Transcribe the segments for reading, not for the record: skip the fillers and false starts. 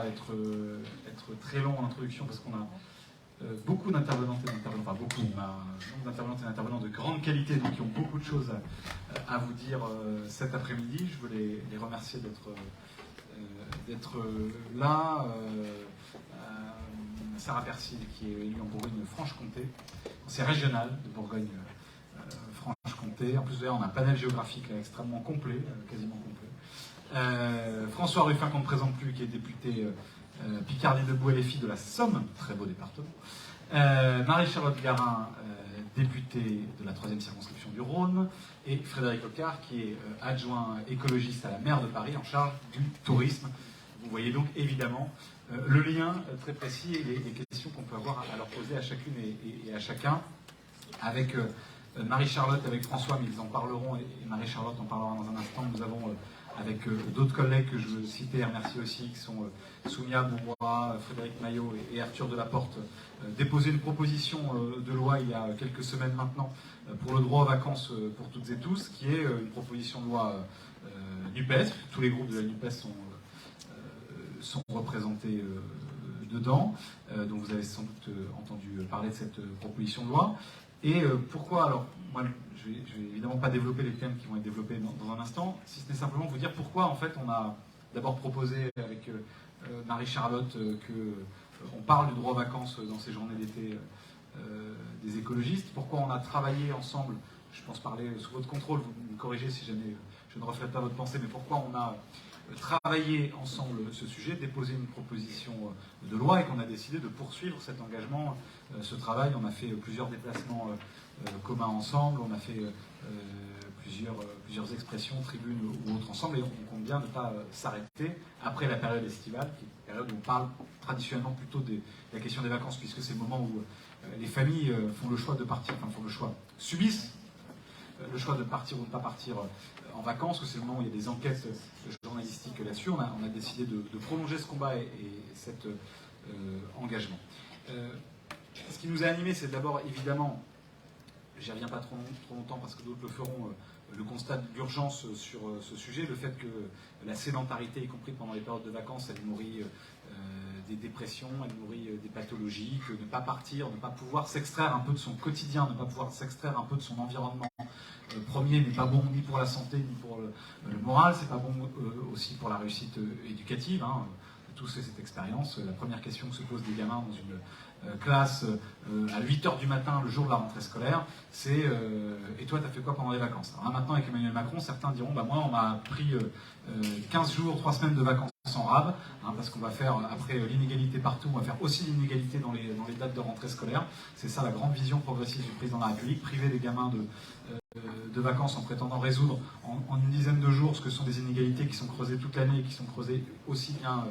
être très long en introduction parce qu'on a beaucoup d'intervenantes et d'intervenants, enfin beaucoup, on a un nombre d'intervenantes et d'intervenants de grande qualité, donc qui ont beaucoup de choses à vous dire cet après-midi. Je veux les remercier d'être là. Sarah Persil, qui est élue en Bourgogne-Franche-Comté, c'est régional de Bourgogne-Franche-Comté. En plus, d'ailleurs, on a un panel géographique extrêmement complet, quasiment complet. François Ruffin, qu'on ne présente plus, qui est député Picardie-Debout LFI de la Somme, très beau département. Marie-Charlotte Garin, députée de la 3e circonscription du Rhône, et Frédéric Ocard, qui est adjoint écologiste à la maire de Paris en charge du tourisme. Vous voyez donc évidemment le lien très précis et les questions qu'on peut avoir à leur poser à chacune et à chacun. Avec Marie-Charlotte, avec François, mais ils en parleront, et Marie-Charlotte en parlera dans un instant. Nous avons avec d'autres collègues que je veux citer et remercier aussi, qui sont Soumia Boubois, Frédéric Maillot et Arthur Delaporte, déposé une proposition de loi il y a quelques semaines maintenant pour le droit aux vacances pour toutes et tous, qui est une proposition de loi NUPES. Tous les groupes de la NUPES sont représentés dedans, donc vous avez sans doute entendu parler de cette proposition de loi. Et pourquoi, alors, moi je vais évidemment pas développer les thèmes qui vont être développés dans un instant, si ce n'est simplement vous dire pourquoi en fait on a d'abord proposé avec Marie-Charlotte qu'on parle du droit aux vacances dans ces journées d'été des écologistes, pourquoi on a travaillé ensemble, je pense parler sous votre contrôle, vous me corrigez si jamais je ne reflète pas votre pensée, mais pourquoi on a travaillé ensemble ce sujet, déposé une proposition de loi et qu'on a décidé de poursuivre cet engagement, ce travail. On a fait plusieurs déplacements communs ensemble, on a fait plusieurs expressions, tribunes ou autres ensemble, et on compte bien ne pas s'arrêter après la période estivale, qui est une période où on parle traditionnellement plutôt de la question des vacances, puisque c'est le moment où les familles font le choix de partir, enfin font le choix, subissent le choix de partir ou de ne pas partir en vacances, où c'est le moment où il y a des enquêtes journalistiques là-dessus. On a décidé de prolonger ce combat et cet engagement. Ce qui nous a animés, c'est d'abord, évidemment, j'y reviens pas trop longtemps parce que d'autres le feront, le constat d'urgence sur ce sujet, le fait que la sédentarité, y compris pendant les périodes de vacances, elle nourrit des dépressions, elle nourrit des pathologies, que ne pas partir, ne pas pouvoir s'extraire un peu de son quotidien, ne pas pouvoir s'extraire un peu de son environnement premier n'est pas bon ni pour la santé ni pour le moral, c'est pas bon aussi pour la réussite éducative. Hein. Tous cette expérience, la première question que se posent des gamins dans une classe à 8h du matin le jour de la rentrée scolaire, c'est et toi, tu as fait quoi pendant les vacances? Alors là, maintenant, avec Emmanuel Macron, certains diront bah, moi, on m'a pris 15 jours, 3 semaines de vacances en rab, hein, parce qu'on va faire, après l'inégalité partout, on va faire aussi l'inégalité dans les dates de rentrée scolaire. C'est ça la grande vision progressiste du président de la République, priver les gamins de vacances en prétendant résoudre en une dizaine de jours ce que sont des inégalités qui sont creusées toute l'année et qui sont creusées aussi bien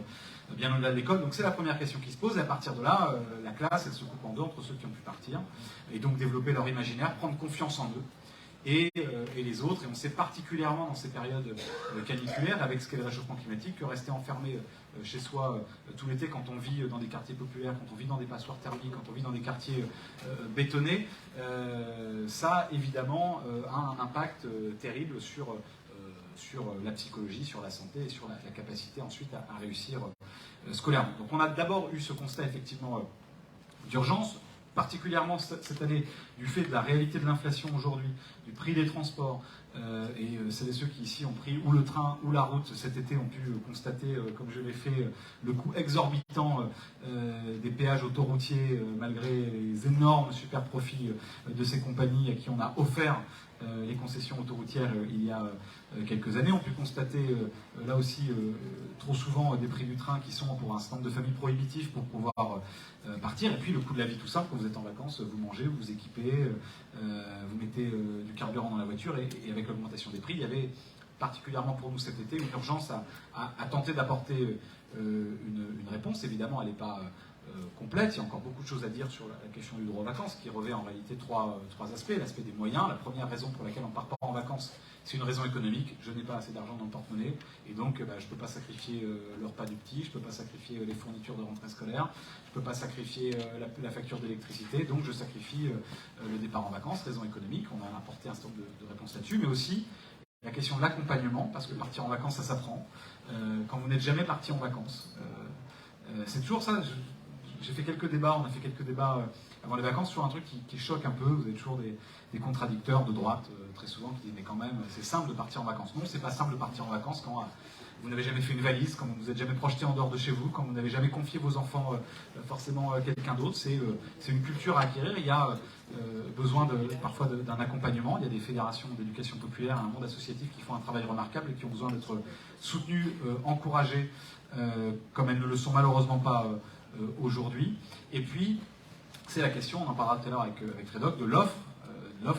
au-delà de l'école. Donc c'est la première question qui se pose, et à partir de là, la classe, elle se coupe en deux entre ceux qui ont pu partir, et donc développer leur imaginaire, prendre confiance en eux, et les autres. Et on sait particulièrement dans ces périodes caniculaires, avec ce qu'est le réchauffement climatique, que rester enfermé chez soi tout l'été, quand on vit dans des quartiers populaires, quand on vit dans des passoires thermiques, quand on vit dans des quartiers bétonnés, ça évidemment a un impact terrible sur la psychologie, sur la santé et sur la capacité ensuite à réussir scolairement. Donc on a d'abord eu ce constat effectivement d'urgence, particulièrement cette année, du fait de la réalité de l'inflation aujourd'hui, du prix des transports, et celles et ceux qui ici ont pris ou le train ou la route cet été ont pu constater, comme je l'ai fait, le coût exorbitant des péages autoroutiers, malgré les énormes super profits de ces compagnies à qui on a offert les concessions autoroutières il y a quelques années. On peut constater là aussi trop souvent des prix du train qui sont pour un certain nombre de familles prohibitifs pour pouvoir partir. Et puis le coût de la vie tout simple, quand vous êtes en vacances, vous mangez, vous vous équipez, vous mettez du carburant dans la voiture, et avec l'augmentation des prix, il y avait particulièrement pour nous cet été une urgence à tenter d'apporter une réponse. Évidemment, elle n'est pas complète, il y a encore beaucoup de choses à dire sur la question du droit aux vacances, qui revêt en réalité trois aspects. L'aspect des moyens, la première raison pour laquelle on ne part pas en vacances, c'est une raison économique. Je n'ai pas assez d'argent dans le porte-monnaie, et donc je ne peux pas sacrifier le repas du petit, je ne peux pas sacrifier les fournitures de rentrée scolaire, je ne peux pas sacrifier la facture d'électricité, donc je sacrifie le départ en vacances, raison économique. On a apporté un certain nombre de réponses là-dessus, mais aussi la question de l'accompagnement, parce que partir en vacances, ça s'apprend. Quand vous n'êtes jamais parti en vacances, C'est toujours ça. J'ai fait quelques débats, on a fait quelques débats avant les vacances sur un truc qui choque un peu. Vous avez toujours des contradicteurs de droite, très souvent, qui disent mais quand même, c'est simple de partir en vacances. Non, c'est pas simple de partir en vacances quand vous n'avez jamais fait une valise, quand vous ne vous êtes jamais projeté en dehors de chez vous, quand vous n'avez jamais confié vos enfants forcément à quelqu'un d'autre. C'est une culture à acquérir. Il y a besoin parfois d'un accompagnement. Il y a des fédérations d'éducation populaire, un monde associatif qui font un travail remarquable et qui ont besoin d'être soutenues, encouragées, comme elles ne le sont malheureusement pas aujourd'hui. Et puis, c'est la question, on en parlera tout à l'heure avec Frédoc, de l'offre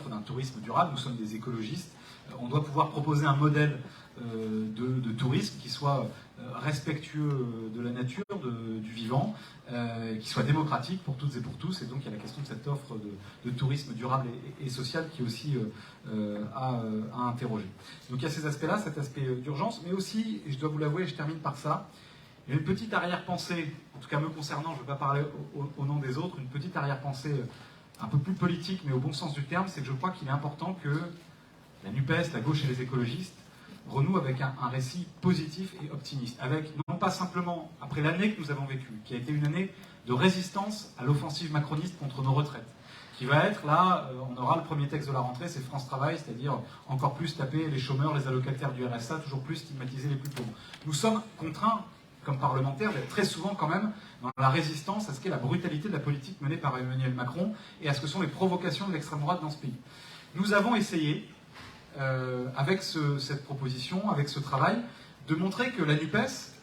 d'un tourisme durable. Nous sommes des écologistes. On doit pouvoir proposer un modèle de tourisme qui soit respectueux de la nature, du vivant, qui soit démocratique pour toutes et pour tous. Et donc il y a la question de cette offre de tourisme durable et social qui est aussi à interroger. Donc il y a ces aspects-là, cet aspect d'urgence, mais aussi, et je dois vous l'avouer, et je termine par ça, il y a une petite arrière-pensée, en tout cas me concernant, je ne veux pas parler au nom des autres, une petite arrière-pensée un peu plus politique, mais au bon sens du terme, c'est que je crois qu'il est important que la NUPES, la gauche et les écologistes renouent avec un récit positif et optimiste, avec non pas simplement, après l'année que nous avons vécue, qui a été une année de résistance à l'offensive macroniste contre nos retraites, qui va être là, on aura le premier texte de la rentrée, c'est France Travail, c'est-à-dire encore plus taper les chômeurs, les allocataires du RSA, toujours plus stigmatiser les plus pauvres. Nous sommes contraints, comme parlementaires, d'être très souvent quand même dans la résistance à ce qu'est la brutalité de la politique menée par Emmanuel Macron et à ce que sont les provocations de l'extrême droite dans ce pays. Nous avons essayé, avec cette proposition, avec ce travail, de montrer que la NUPES,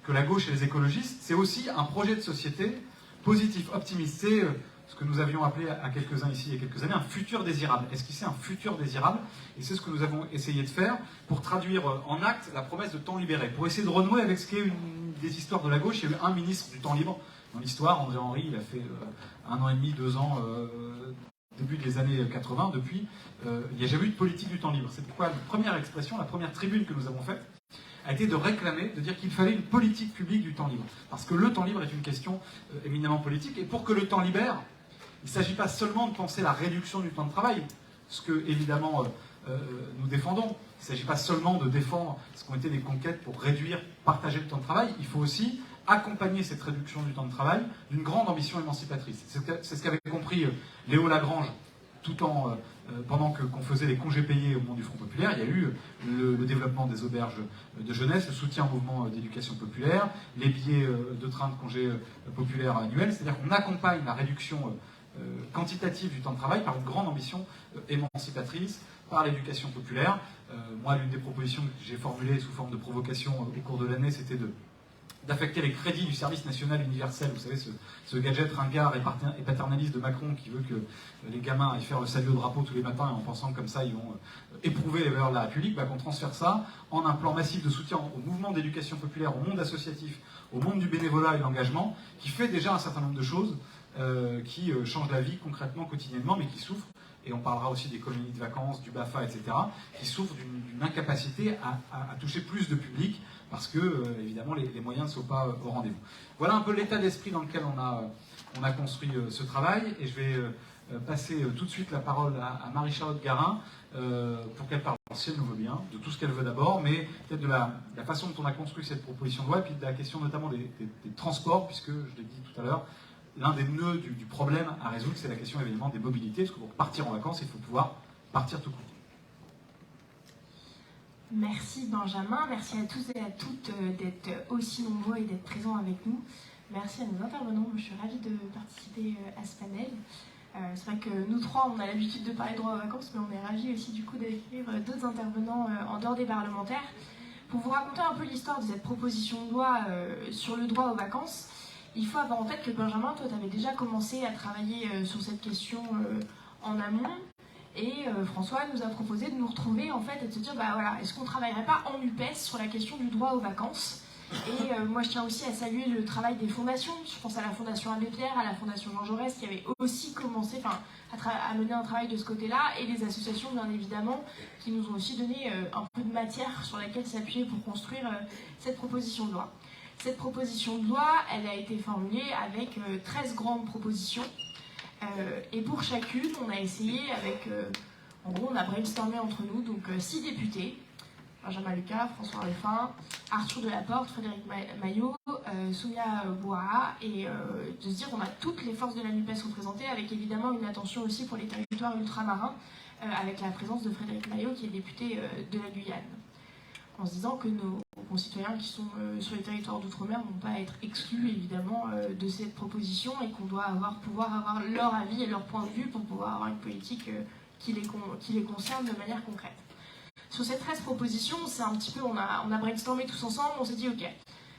que la gauche et les écologistes, c'est aussi un projet de société positif, optimiste. C'est ce que nous avions appelé à quelques-uns ici il y a quelques années un futur désirable. Est-ce qu'il c'est un futur désirable? Et c'est ce que nous avons essayé de faire pour traduire en acte la promesse de temps libéré, pour essayer de renouer avec ce qui est une des histoires de la gauche. Il y a eu un ministre du temps libre dans l'histoire, André Henry, il a fait 1 an et demi, 2 ans, début des années 80, depuis, il n'y a jamais eu de politique du temps libre. C'est pourquoi la première expression, la première tribune que nous avons faite, a été de réclamer, de dire qu'il fallait une politique publique du temps libre. Parce que le temps libre est une question éminemment politique, et pour que le temps libère, il ne s'agit pas seulement de penser la réduction du temps de travail, ce que, évidemment, nous défendons. Il ne s'agit pas seulement de défendre ce qu'ont été les conquêtes pour réduire, partager le temps de travail. Il faut aussi accompagner cette réduction du temps de travail d'une grande ambition émancipatrice. C'est ce qu'avait compris Léo Lagrange, tout en pendant qu'on faisait les congés payés au moment du Front populaire. Il y a eu le développement des auberges de jeunesse, le soutien au mouvement d'éducation populaire, les billets de train de congés populaires annuels. C'est-à-dire qu'on accompagne la réduction quantitative du temps de travail par une grande ambition émancipatrice, par l'éducation populaire. Moi, l'une des propositions que j'ai formulées sous forme de provocation au cours de l'année, c'était d'affecter les crédits du service national universel, vous savez, ce gadget ringard et paternaliste de Macron qui veut que les gamins aillent faire le salut au drapeau tous les matins et en pensant que comme ça ils vont éprouver les valeurs de la République, qu'on transfère ça en un plan massif de soutien au mouvement d'éducation populaire, au monde associatif, au monde du bénévolat et de l'engagement, qui fait déjà un certain nombre de choses qui changent la vie concrètement, quotidiennement, mais qui souffrent, et on parlera aussi des colonies de vacances, du BAFA, etc., qui souffrent d'une incapacité à toucher plus de public, parce que, évidemment, les moyens ne sont pas au rendez-vous. Voilà un peu l'état d'esprit dans lequel on a construit ce travail, et je vais passer tout de suite la parole à Marie-Charlotte Garin, pour qu'elle parle, si elle nous veut bien, de tout ce qu'elle veut d'abord, mais peut-être de la façon dont on a construit cette proposition de loi, et puis de la question notamment des transports, puisque, je l'ai dit tout à l'heure, l'un des nœuds du problème à résoudre, c'est la question évidemment des mobilités, parce que pour partir en vacances, il faut pouvoir partir tout court. Merci Benjamin, merci à tous et à toutes d'être aussi nombreux et d'être présents avec nous. Merci à nos intervenants, je suis ravie de participer à ce panel. C'est vrai que nous trois, on a l'habitude de parler droit aux vacances, mais on est ravis aussi du coup d'accueillir d'autres intervenants en dehors des parlementaires. Pour vous raconter un peu l'histoire de cette proposition de loi sur le droit aux vacances, il faut avoir en tête que Benjamin, toi, tu avais déjà commencé à travailler sur cette question en amont. Et François nous a proposé de nous retrouver en fait et de se dire, voilà, est-ce qu'on ne travaillerait pas en UPES sur la question du droit aux vacances? Et moi, je tiens aussi à saluer le travail des fondations. Je pense à la Fondation Abbé Pierre, à la Fondation Jean Jaurès, qui avait aussi commencé à mener un travail de ce côté-là, et les associations, bien évidemment, qui nous ont aussi donné un peu de matière sur laquelle s'appuyer pour construire cette proposition de loi. Cette proposition de loi, elle a été formulée avec 13 grandes propositions. Et pour chacune, on a essayé avec... en gros, on a brainstormé entre nous, donc 6 députés, Benjamin Lucas, François Ruffin, Arthur Delaporte, Frédéric Maillot, Soumia Bouara, et de se dire qu'on a toutes les forces de la NUPES représentées, avec évidemment une attention aussi pour les territoires ultramarins, avec la présence de Frédéric Maillot, qui est député de la Guyane. En se disant que nos concitoyens qui sont sur les territoires d'outre-mer ne vont pas être exclus évidemment de cette proposition et qu'on doit pouvoir avoir leur avis et leur point de vue pour pouvoir avoir une politique qui les concerne de manière concrète. Sur ces 13 propositions, c'est un petit peu, on a brainstormé tous ensemble, on s'est dit ok,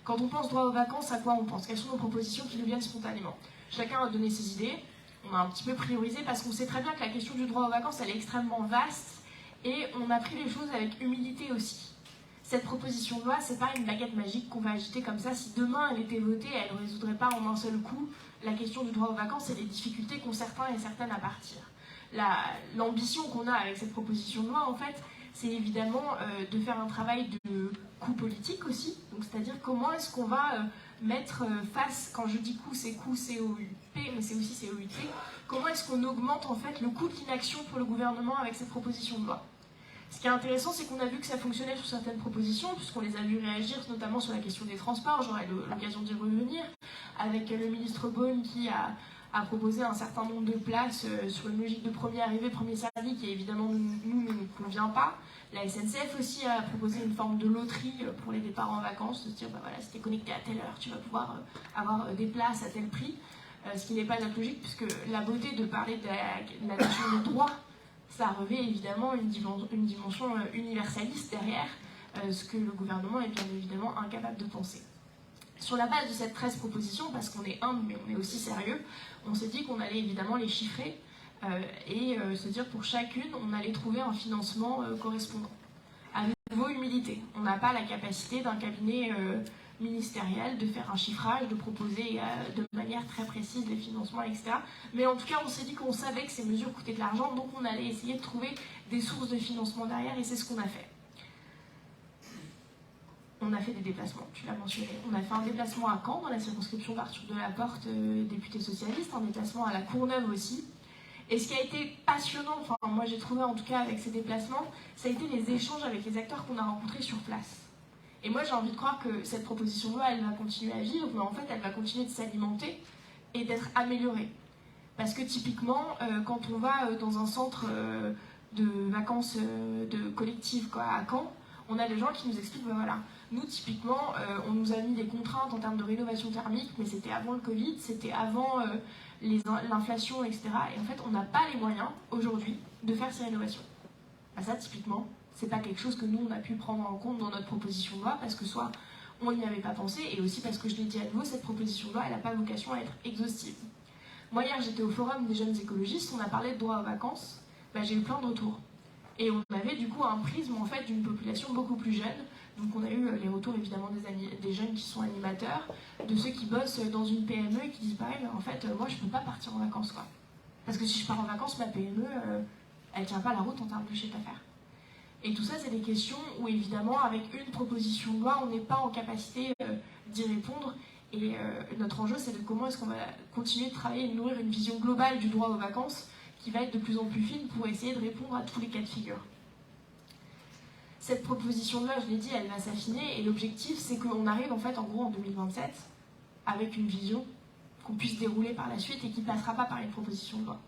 quand on pense droit aux vacances, à quoi on pense? Quelles sont nos propositions qui nous viennent spontanément? Chacun a donné ses idées, on a un petit peu priorisé parce qu'on sait très bien que la question du droit aux vacances, elle est extrêmement vaste et on a pris les choses avec humilité aussi. Cette proposition de loi, c'est pas une baguette magique qu'on va agiter comme ça. Si demain elle était votée, elle ne résoudrait pas en un seul coup la question du droit aux vacances et les difficultés qu'ont certains et certaines à partir. L'ambition qu'on a avec cette proposition de loi, en fait, c'est évidemment de faire un travail de coût politique aussi. Donc, c'est-à-dire comment est-ce qu'on va mettre face, quand je dis coût, c'est coût COUP, mais c'est aussi COUT, comment est-ce qu'on augmente en fait le coût de l'inaction pour le gouvernement avec cette proposition de loi. Ce qui est intéressant, c'est qu'on a vu que ça fonctionnait sur certaines propositions, puisqu'on les a vu réagir, notamment sur la question des transports, j'aurai l'occasion d'y revenir, avec le ministre Beaune qui a proposé un certain nombre de places sur une logique de premier arrivé, premier servi, qui évidemment ne nous convient pas. La SNCF aussi a proposé une forme de loterie pour les départs en vacances, de se dire, bah voilà, si tu es connecté à telle heure, tu vas pouvoir avoir des places à tel prix, ce qui n'est pas notre logique, puisque la beauté de parler de la notion de droit, ça revêt évidemment une dimension universaliste derrière, ce que le gouvernement est bien évidemment incapable de penser. Sur la base de cette 13 propositions, parce qu'on est humble mais on est aussi sérieux, on s'est dit qu'on allait évidemment les chiffrer et se dire pour chacune, on allait trouver un financement correspondant. À nouveau, humilité. On n'a pas la capacité d'un cabinet ministériel de faire un chiffrage, de proposer de manière très précise les financements, etc. Mais en tout cas, on s'est dit qu'on savait que ces mesures coûtaient de l'argent, donc on allait essayer de trouver des sources de financement derrière, et c'est ce qu'on a fait. On a fait des déplacements, tu l'as mentionné. On a fait un déplacement à Caen, dans la circonscription d'Arthur Delaporte, député socialiste, un déplacement à la Courneuve aussi. Et ce qui a été passionnant, enfin moi j'ai trouvé en tout cas avec ces déplacements, ça a été les échanges avec les acteurs qu'on a rencontrés sur place. Et moi j'ai envie de croire que cette proposition de loi, elle va continuer à vivre, mais en fait elle va continuer de s'alimenter et d'être améliorée. Parce que typiquement, quand on va dans un centre de vacances de collectives à Caen, on a des gens qui nous expliquent, ben voilà, nous typiquement, on nous a mis des contraintes en termes de rénovation thermique, mais c'était avant le Covid, c'était avant l'inflation, etc. Et en fait, on n'a pas les moyens aujourd'hui de faire ces rénovations. Ben ça, typiquement, c'est pas quelque chose que nous, on a pu prendre en compte dans notre proposition de loi, parce que soit on n'y avait pas pensé, et aussi parce que je l'ai dit à nouveau, cette proposition de loi, elle n'a pas vocation à être exhaustive. Moi, hier, j'étais au forum des jeunes écologistes, on a parlé de droit aux vacances, ben, j'ai eu plein de retours. Et on avait du coup un prisme en fait d'une population beaucoup plus jeune. Donc on a eu les retours évidemment des jeunes qui sont animateurs, de ceux qui bossent dans une PME et qui disent pareil, en fait moi je peux pas partir en vacances quoi. Parce que si je pars en vacances, ma PME elle tient pas la route en termes de chiffre d'affaires. Et tout ça c'est des questions où évidemment avec une proposition de loi on n'est pas en capacité d'y répondre. Et notre enjeu c'est de comment est-ce qu'on va continuer de travailler et de nourrir une vision globale du droit aux vacances qui va être de plus en plus fine pour essayer de répondre à tous les cas de figure. Cette proposition de loi, je l'ai dit, elle va s'affiner et l'objectif c'est qu'on arrive en fait en gros en 2027 avec une vision qu'on puisse dérouler par la suite et qui ne passera pas par une proposition de loi.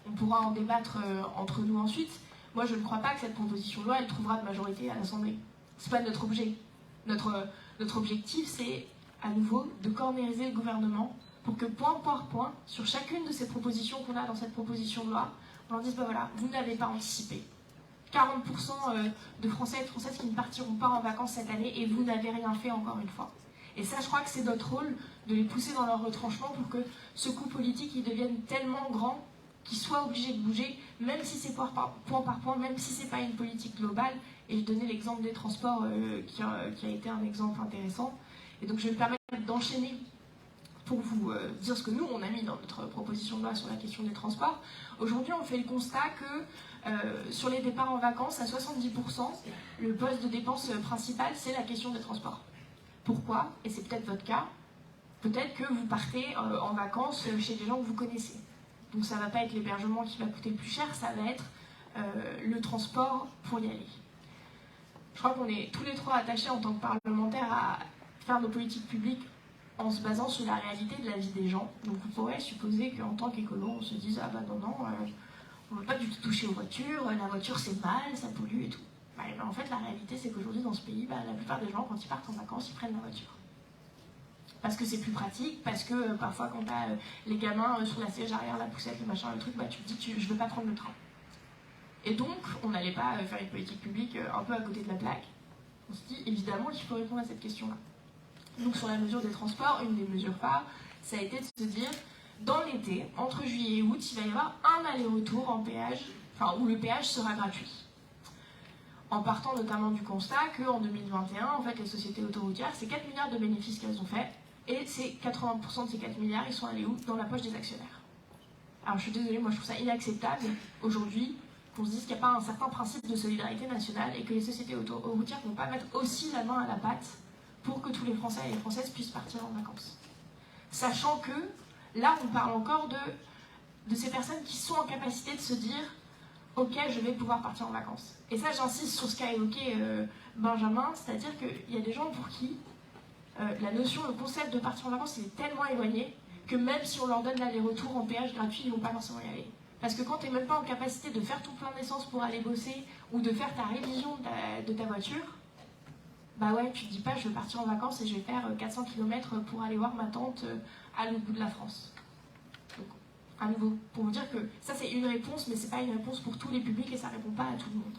On pourra en débattre entre nous ensuite. Moi je ne crois pas que cette proposition de loi elle trouvera de majorité à l'Assemblée. C'est pas notre objet. Notre objectif c'est à nouveau de cornériser le gouvernement pour que point par point, sur chacune de ces propositions qu'on a dans cette proposition de loi, on leur dise, ben voilà, vous n'avez pas anticipé. 40% de Français et de Françaises qui ne partiront pas en vacances cette année et vous n'avez rien fait encore une fois. Et ça, je crois que c'est notre rôle de les pousser dans leur retranchement pour que ce coup politique il devienne tellement grand qu'ils soient obligés de bouger, même si c'est point par point, même si c'est pas une politique globale. Et je donnais l'exemple des transports qui a été un exemple intéressant. Et donc je vais me permettre d'enchaîner pour vous dire ce que nous, on a mis dans notre proposition de loi sur la question des transports. Aujourd'hui, on fait le constat que sur les départs en vacances, à 70%, le poste de dépense principal, c'est la question des transports. Pourquoi? Et c'est peut-être votre cas. Peut-être que vous partez en vacances chez des gens que vous connaissez. Donc ça ne va pas être l'hébergement qui va coûter le plus cher, ça va être le transport pour y aller. je crois qu'on est tous les trois attachés en tant que parlementaires à faire nos politiques publiques en se basant sur la réalité de la vie des gens. Donc on pourrait supposer qu'en tant qu'écolo, on se dise « Ah bah non, on ne veut pas du tout toucher aux voitures, la voiture c'est mal, ça pollue et tout ». Bah, en fait, la réalité c'est qu'aujourd'hui dans ce pays, la plupart des gens, quand ils partent en vacances, ils prennent la voiture. Parce que c'est plus pratique, parce que parfois quand t'as les gamins sur la siège arrière, la poussette, le machin, le truc, tu te dis je veux pas prendre le train. Et donc, on n'allait pas faire une politique publique un peu à côté de la plaque. On se dit évidemment qu'il faut répondre à cette question-là. Donc sur la mesure des transports, une des mesures phares, ça a été de se dire, dans l'été, entre juillet et août, il va y avoir un aller-retour en péage, où le péage sera gratuit. En partant notamment du constat qu'en 2021, en fait, les sociétés autoroutières, c'est 4 milliards de bénéfices qu'elles ont fait, et c'est 80% de ces 4 milliards, ils sont allés où? Dans la poche des actionnaire. Alors je suis désolée, moi je trouve ça inacceptable, aujourd'hui, qu'on se dise qu'il n'y a pas un certain principe de solidarité nationale, et que les sociétés autoroutières ne vont pas mettre aussi la main à la pâte pour que tous les Français et les Françaises puissent partir en vacances. Sachant que, là, on parle encore de ces personnes qui sont en capacité de se dire « Ok, je vais pouvoir partir en vacances ». Et ça, j'insiste sur ce qu'a évoqué Benjamin, c'est-à-dire qu'il y a des gens pour qui la notion, le concept de partir en vacances est tellement éloigné que même si on leur donne l'aller-retour en péage gratuit, ils ne vont pas forcément y aller. Parce que quand tu n'es même pas en capacité de faire ton plein d'essence pour aller bosser ou de faire ta révision de ta voiture, bah ouais, tu te dis pas je vais partir en vacances et je vais faire 400 km pour aller voir ma tante à l'autre bout de la France. Donc, à nouveau, pour vous dire que ça c'est une réponse, mais c'est pas une réponse pour tous les publics et ça répond pas à tout le monde.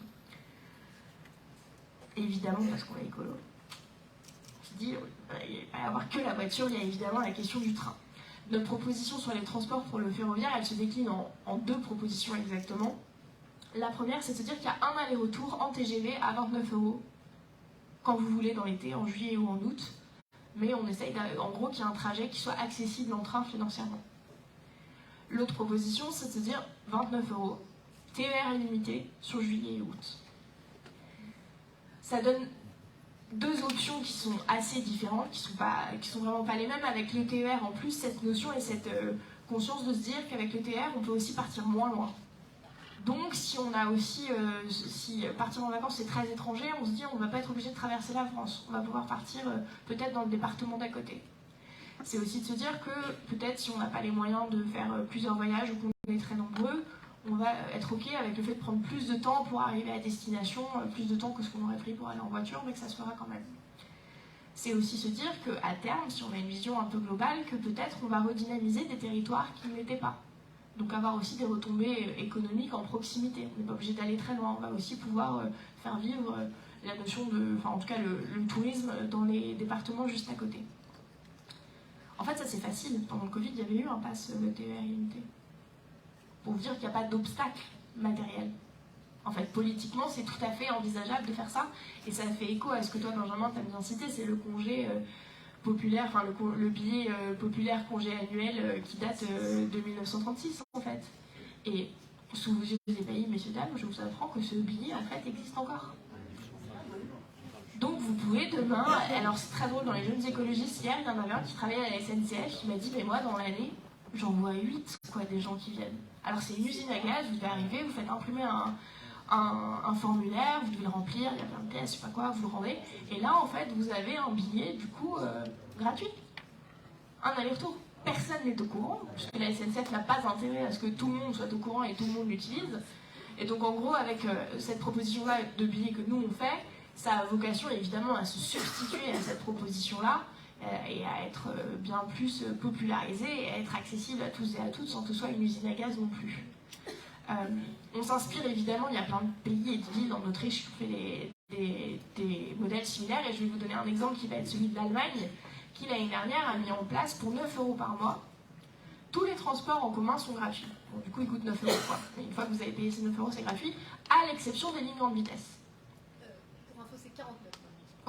Et évidemment, parce qu'on est écolo. Je dis, il ne va pas y avoir que la voiture, il y a évidemment la question du train. Notre proposition sur les transports pour le ferroviaire, elle se décline en deux propositions exactement. La première, c'est de se dire qu'il y a un aller-retour en TGV à 29 € quand vous voulez dans l'été, en juillet ou en août, mais on essaye en gros qu'il y ait un trajet qui soit accessible en train financièrement. L'autre proposition, c'est de se dire 29 €, TER illimité sur juillet et août. Ça donne deux options qui sont assez différentes, qui sont vraiment pas les mêmes, avec le TER en plus, cette notion et cette conscience de se dire qu'avec le TER, on peut aussi partir moins loin. Donc, si on a aussi, si partir en vacances c'est très étranger, on se dit on ne va pas être obligé de traverser la France. On va pouvoir partir peut-être dans le département d'à côté. C'est aussi de se dire que peut-être si on n'a pas les moyens de faire plusieurs voyages ou qu'on est très nombreux, on va être ok avec le fait de prendre plus de temps pour arriver à destination, plus de temps que ce qu'on aurait pris pour aller en voiture, mais que ça se fera quand même. C'est aussi se dire qu'à terme, si on a une vision un peu globale, que peut-être on va redynamiser des territoires qui ne l'étaient pas. Donc avoir aussi des retombées économiques en proximité. On n'est pas obligé d'aller très loin. On va aussi pouvoir faire vivre la notion de, enfin en tout cas le tourisme dans les départements juste à côté. En fait, ça c'est facile. Pendant le Covid, il y avait eu un pass TER illimité. Pour vous dire qu'il n'y a pas d'obstacle matériel. En fait, politiquement, c'est tout à fait envisageable de faire ça. Et ça fait écho à ce que toi, Benjamin, tu as bien cité, c'est le congé populaire, enfin le billet populaire congé annuel qui date de 1936 en fait. Et sous vos yeux des pays, messieurs, dames, je vous apprends que ce billet en fait existe encore. Donc vous pouvez demain, alors c'est très drôle, dans les jeunes écologistes, hier il y en avait un qui travaillait à la SNCF qui m'a dit mais moi dans l'année j'en vois 8 quoi, des gens qui viennent. Alors c'est une usine à gaz, vous devez arriver, vous faites imprimer un formulaire, vous devez le remplir, il y a plein de pièces, je sais pas quoi, vous le rendez, et là en fait vous avez un billet du coup gratuit, un aller-retour. Personne n'est au courant, puisque la SNCF n'a pas intérêt à ce que tout le monde soit au courant et tout le monde l'utilise. Et donc en gros avec cette proposition-là de billets que nous on fait, ça a vocation évidemment à se substituer à cette proposition-là et à être bien plus popularisé et à être accessible à tous et à toutes sans que ce soit une usine à gaz non plus. On s'inspire évidemment, il y a plein de pays et de villes en Autriche qui ont fait des modèles similaires et je vais vous donner un exemple qui va être celui de l'Allemagne qui l'année dernière a mis en place pour 9 € par mois. Tous les transports en commun sont gratuits. Bon, du coup ils coûtent 9 € quoi. Et une fois que vous avez payé ces 9 € c'est gratuit, à l'exception des lignes grande vitesse. Pour info c'est 49.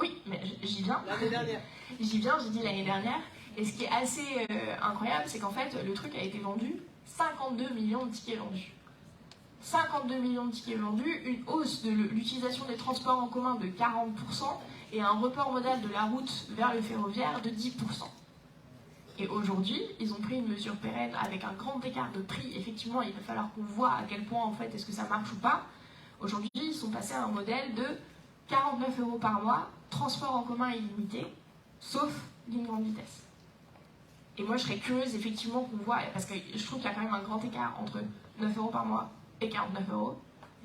Oui, mais j'y viens. L'année dernière. J'y viens, j'ai dit l'année dernière. Et ce qui est assez incroyable, c'est qu'en fait, le truc a été vendu, 52 millions de tickets vendus. 52 millions de tickets vendus, une hausse de l'utilisation des transports en commun de 40% et un report modal de la route vers le ferroviaire de 10%. Et aujourd'hui, ils ont pris une mesure pérenne avec un grand écart de prix. Effectivement, il va falloir qu'on voit à quel point, en fait, est-ce que ça marche ou pas. Aujourd'hui, ils sont passés à un modèle de 49 € par mois, transport en commun illimité, sauf ligne grande vitesse. Et moi, je serais curieuse, effectivement, qu'on voit, parce que je trouve qu'il y a quand même un grand écart entre 9 € par mois et 49 €.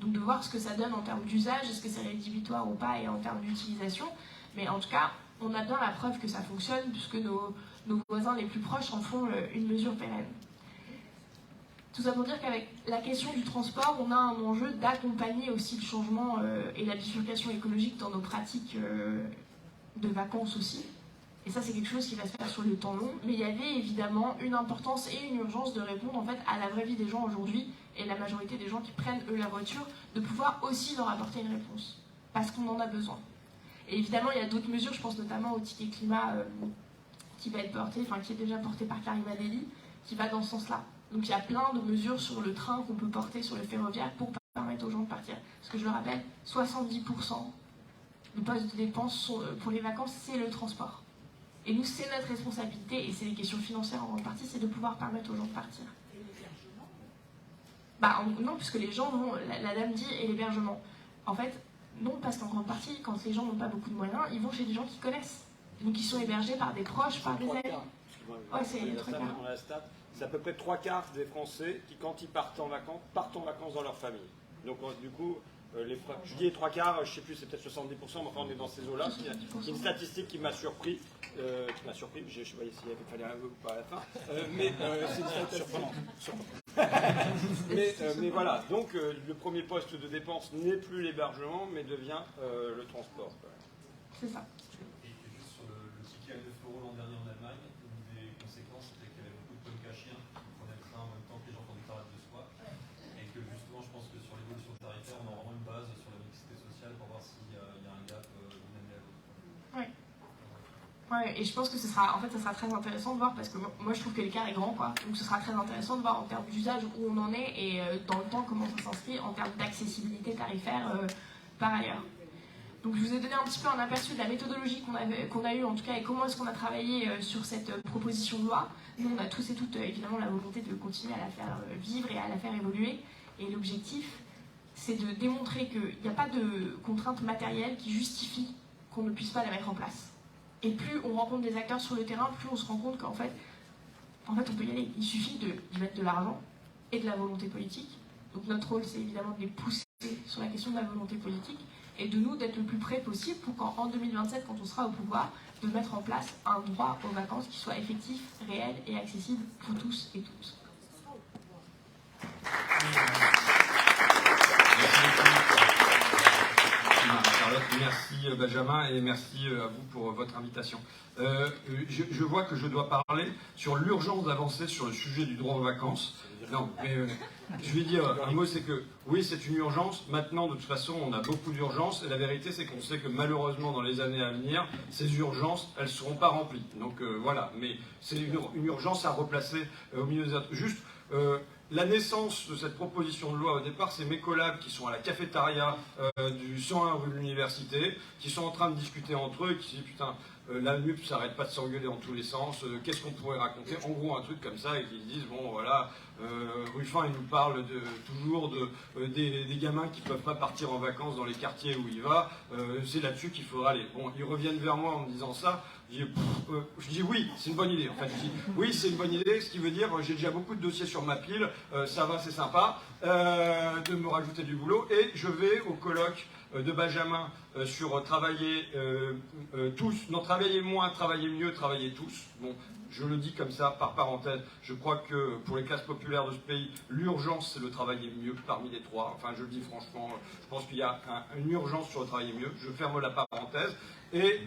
Donc de voir ce que ça donne en termes d'usage, est-ce que c'est rédhibitoire ou pas, et en termes d'utilisation. Mais en tout cas, on a bien la preuve que ça fonctionne, puisque nos voisins les plus proches en font une mesure pérenne. Tout ça pour dire qu'avec la question du transport, on a un enjeu d'accompagner aussi le changement et la bifurcation écologique dans nos pratiques de vacances aussi. Et ça, c'est quelque chose qui va se faire sur le temps long. Mais il y avait évidemment une importance et une urgence de répondre en fait à la vraie vie des gens aujourd'hui, et la majorité des gens qui prennent eux la voiture, de pouvoir aussi leur apporter une réponse. Parce qu'on en a besoin. Et évidemment, il y a d'autres mesures, je pense notamment au ticket climat qui va être porté, enfin qui est déjà porté par Karima Delli, qui va dans ce sens-là. Donc il y a plein de mesures sur le train qu'on peut porter sur le ferroviaire pour permettre aux gens de partir. Parce que je le rappelle, 70% du poste de dépenses pour les vacances, c'est le transport. Et nous, c'est notre responsabilité, et c'est des questions financières en grande partie, c'est de pouvoir permettre aux gens de partir. Et l'hébergement ? Bah non, puisque les gens vont, la dame dit, et l'hébergement. En fait, non, parce qu'en grande partie, quand les gens n'ont pas beaucoup de moyens, ils vont chez des gens qu'ils connaissent. Donc ils sont hébergés par des proches, par des amis. Ouais, c'est les trois quarts. C'est à peu près 3/4 des Français qui, quand ils partent en vacances dans leur famille. Donc du coup, je dis les 3/4, je ne sais plus, c'est peut-être 70%, mais enfin on est dans ces eaux-là. C'est une statistique qui m'a surpris. Je voyais s'il fallait un ou pas à la fin. Mais c'est une statistique surprenante. Mais voilà, donc le premier poste de dépense n'est plus l'hébergement, mais devient le transport. C'est ça. Et juste sur le ticket à 9 € l'an dernier en Allemagne, une des conséquences c'était qu'il y avait beaucoup de punk à chiens qui prenaient le train en même temps que les gens conducteurs de soi. Et que justement, je pense que sur l'évolution tarifaire, on a vraiment une base sur la mixité sociale pour voir s'il y a un gap d'une année à l'autre. Oui. Ouais, et je pense que ça sera très intéressant de voir, parce que moi je trouve que l'écart est grand, quoi. Donc ce sera très intéressant de voir en termes d'usage où on en est, et dans le temps comment ça s'inscrit en termes d'accessibilité tarifaire par ailleurs. Donc je vous ai donné un petit peu un aperçu de la méthodologie qu'on a eue en tout cas, et comment est-ce qu'on a travaillé sur cette proposition de loi. Nous on a tous et toutes évidemment la volonté de continuer à la faire vivre et à la faire évoluer, et l'objectif c'est de démontrer qu'il n'y a pas de contrainte matérielle qui justifie qu'on ne puisse pas la mettre en place. Et plus on rencontre des acteurs sur le terrain, plus on se rend compte qu'en fait on peut y aller. Il suffit d'y mettre de l'argent et de la volonté politique. Donc notre rôle c'est évidemment de les pousser sur la question de la volonté politique, et de nous d'être le plus près possible pour qu'en 2027, quand on sera au pouvoir, de mettre en place un droit aux vacances qui soit effectif, réel et accessible pour tous et toutes. Charlotte, merci Benjamin, et merci à vous pour votre invitation. Je vois que je dois parler sur l'urgence d'avancer sur le sujet du droit aux vacances. Non, mais je vais dire un mot, c'est que oui, c'est une urgence. Maintenant, de toute façon, on a beaucoup d'urgences, et la vérité, c'est qu'on sait que malheureusement, dans les années à venir, ces urgences, elles ne seront pas remplies. Donc voilà, mais c'est une urgence à replacer au milieu des autres. Juste, la naissance de cette proposition de loi, au départ, c'est mes collègues qui sont à la cafétéria du 101 rue de l'Université, qui sont en train de discuter entre eux, et qui se disent, putain, la MUP s'arrête pas de s'engueuler dans tous les sens, qu'est-ce qu'on pourrait raconter, en gros un truc comme ça, et qu'ils disent, bon voilà, Ruffin il nous parle toujours des gamins qui ne peuvent pas partir en vacances dans les quartiers où il va, c'est là-dessus qu'il faudra aller. Bon, ils reviennent vers moi en me disant ça, je dis oui, c'est une bonne idée. En fait, je dis oui, c'est une bonne idée, ce qui veut dire j'ai déjà beaucoup de dossiers sur ma pile, ça va, c'est sympa, de me rajouter du boulot, et je vais au colloque de Benjamin sur travailler tous, non, travailler moins, travailler mieux, travailler tous. Bon, je le dis comme ça, par parenthèse, je crois que pour les classes populaires de ce pays, l'urgence c'est le travailler mieux parmi les trois. Enfin, je le dis franchement, je pense qu'il y a une urgence sur le travailler mieux. Je ferme la parenthèse. Et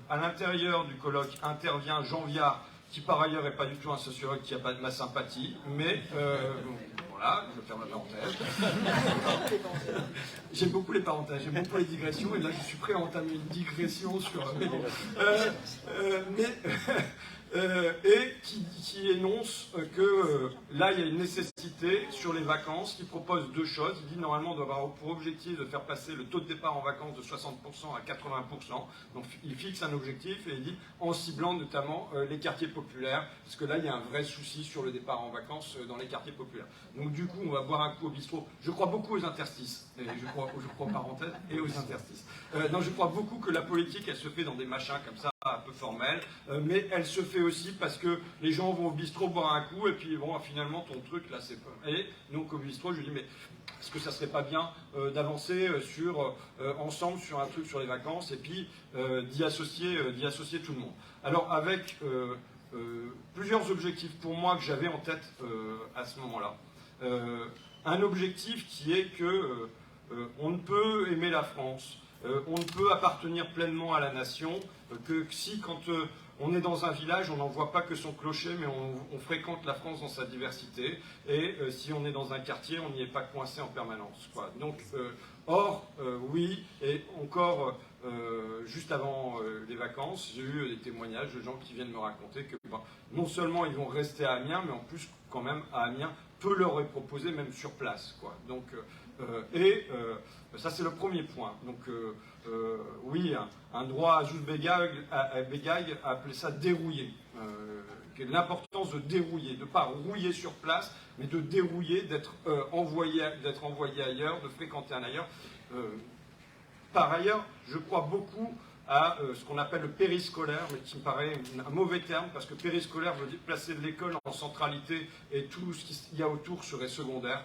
à l'intérieur du colloque intervient Jean Viard, qui par ailleurs n'est pas du tout un sociologue qui n'a pas de ma sympathie, mais voilà, je ferme la parenthèse. J'aime beaucoup les parenthèses, j'aime beaucoup les digressions, et là je suis prêt à entamer une digression sur... et qui énonce que là il y a une nécessité sur les vacances qui propose deux choses. Il dit normalement on doit avoir pour objectif de faire passer le taux de départ en vacances de 60% à 80%. Donc il fixe un objectif et il dit en ciblant notamment les quartiers populaires, parce que là il y a un vrai souci sur le départ en vacances dans les quartiers populaires. Donc du coup on va boire un coup au bistrot. Je crois beaucoup aux interstices, et je crois aux parenthèses et aux interstices. Non, je crois beaucoup que la politique elle se fait dans des machins comme ça, un peu formels, mais elle se fait aussi parce que les gens vont au bistrot boire un coup et puis bon, finalement ton truc là c'est pas. Et donc au bistrot je lui dis mais est-ce que ça serait pas bien d'avancer ensemble sur un truc sur les vacances et puis d'y associer tout le monde. Alors avec plusieurs objectifs pour moi que j'avais en tête à ce moment-là. Un objectif qui est que on ne peut aimer la France, on ne peut appartenir pleinement à la nation que si quand on est dans un village, on n'en voit pas que son clocher, mais on fréquente la France dans sa diversité. Et si on est dans un quartier, on n'y est pas coincé en permanence, quoi. Donc, oui, et encore, juste avant les vacances, j'ai eu des témoignages de gens qui viennent me raconter que non seulement ils vont rester à Amiens, mais en plus, quand même, à Amiens, peut leur est proposé même sur place, quoi. Donc, ça, c'est le premier point. Donc, oui, un droit à Jules Bégaï a appelé ça dérouiller. L'importance de dérouiller, de ne pas rouiller sur place, mais de dérouiller, d'être envoyé ailleurs, de fréquenter un ailleurs. Par ailleurs, je crois beaucoup à ce qu'on appelle le périscolaire, mais qui me paraît un mauvais terme, parce que périscolaire veut dire placer l'école en centralité et tout ce qu'il y a autour serait secondaire.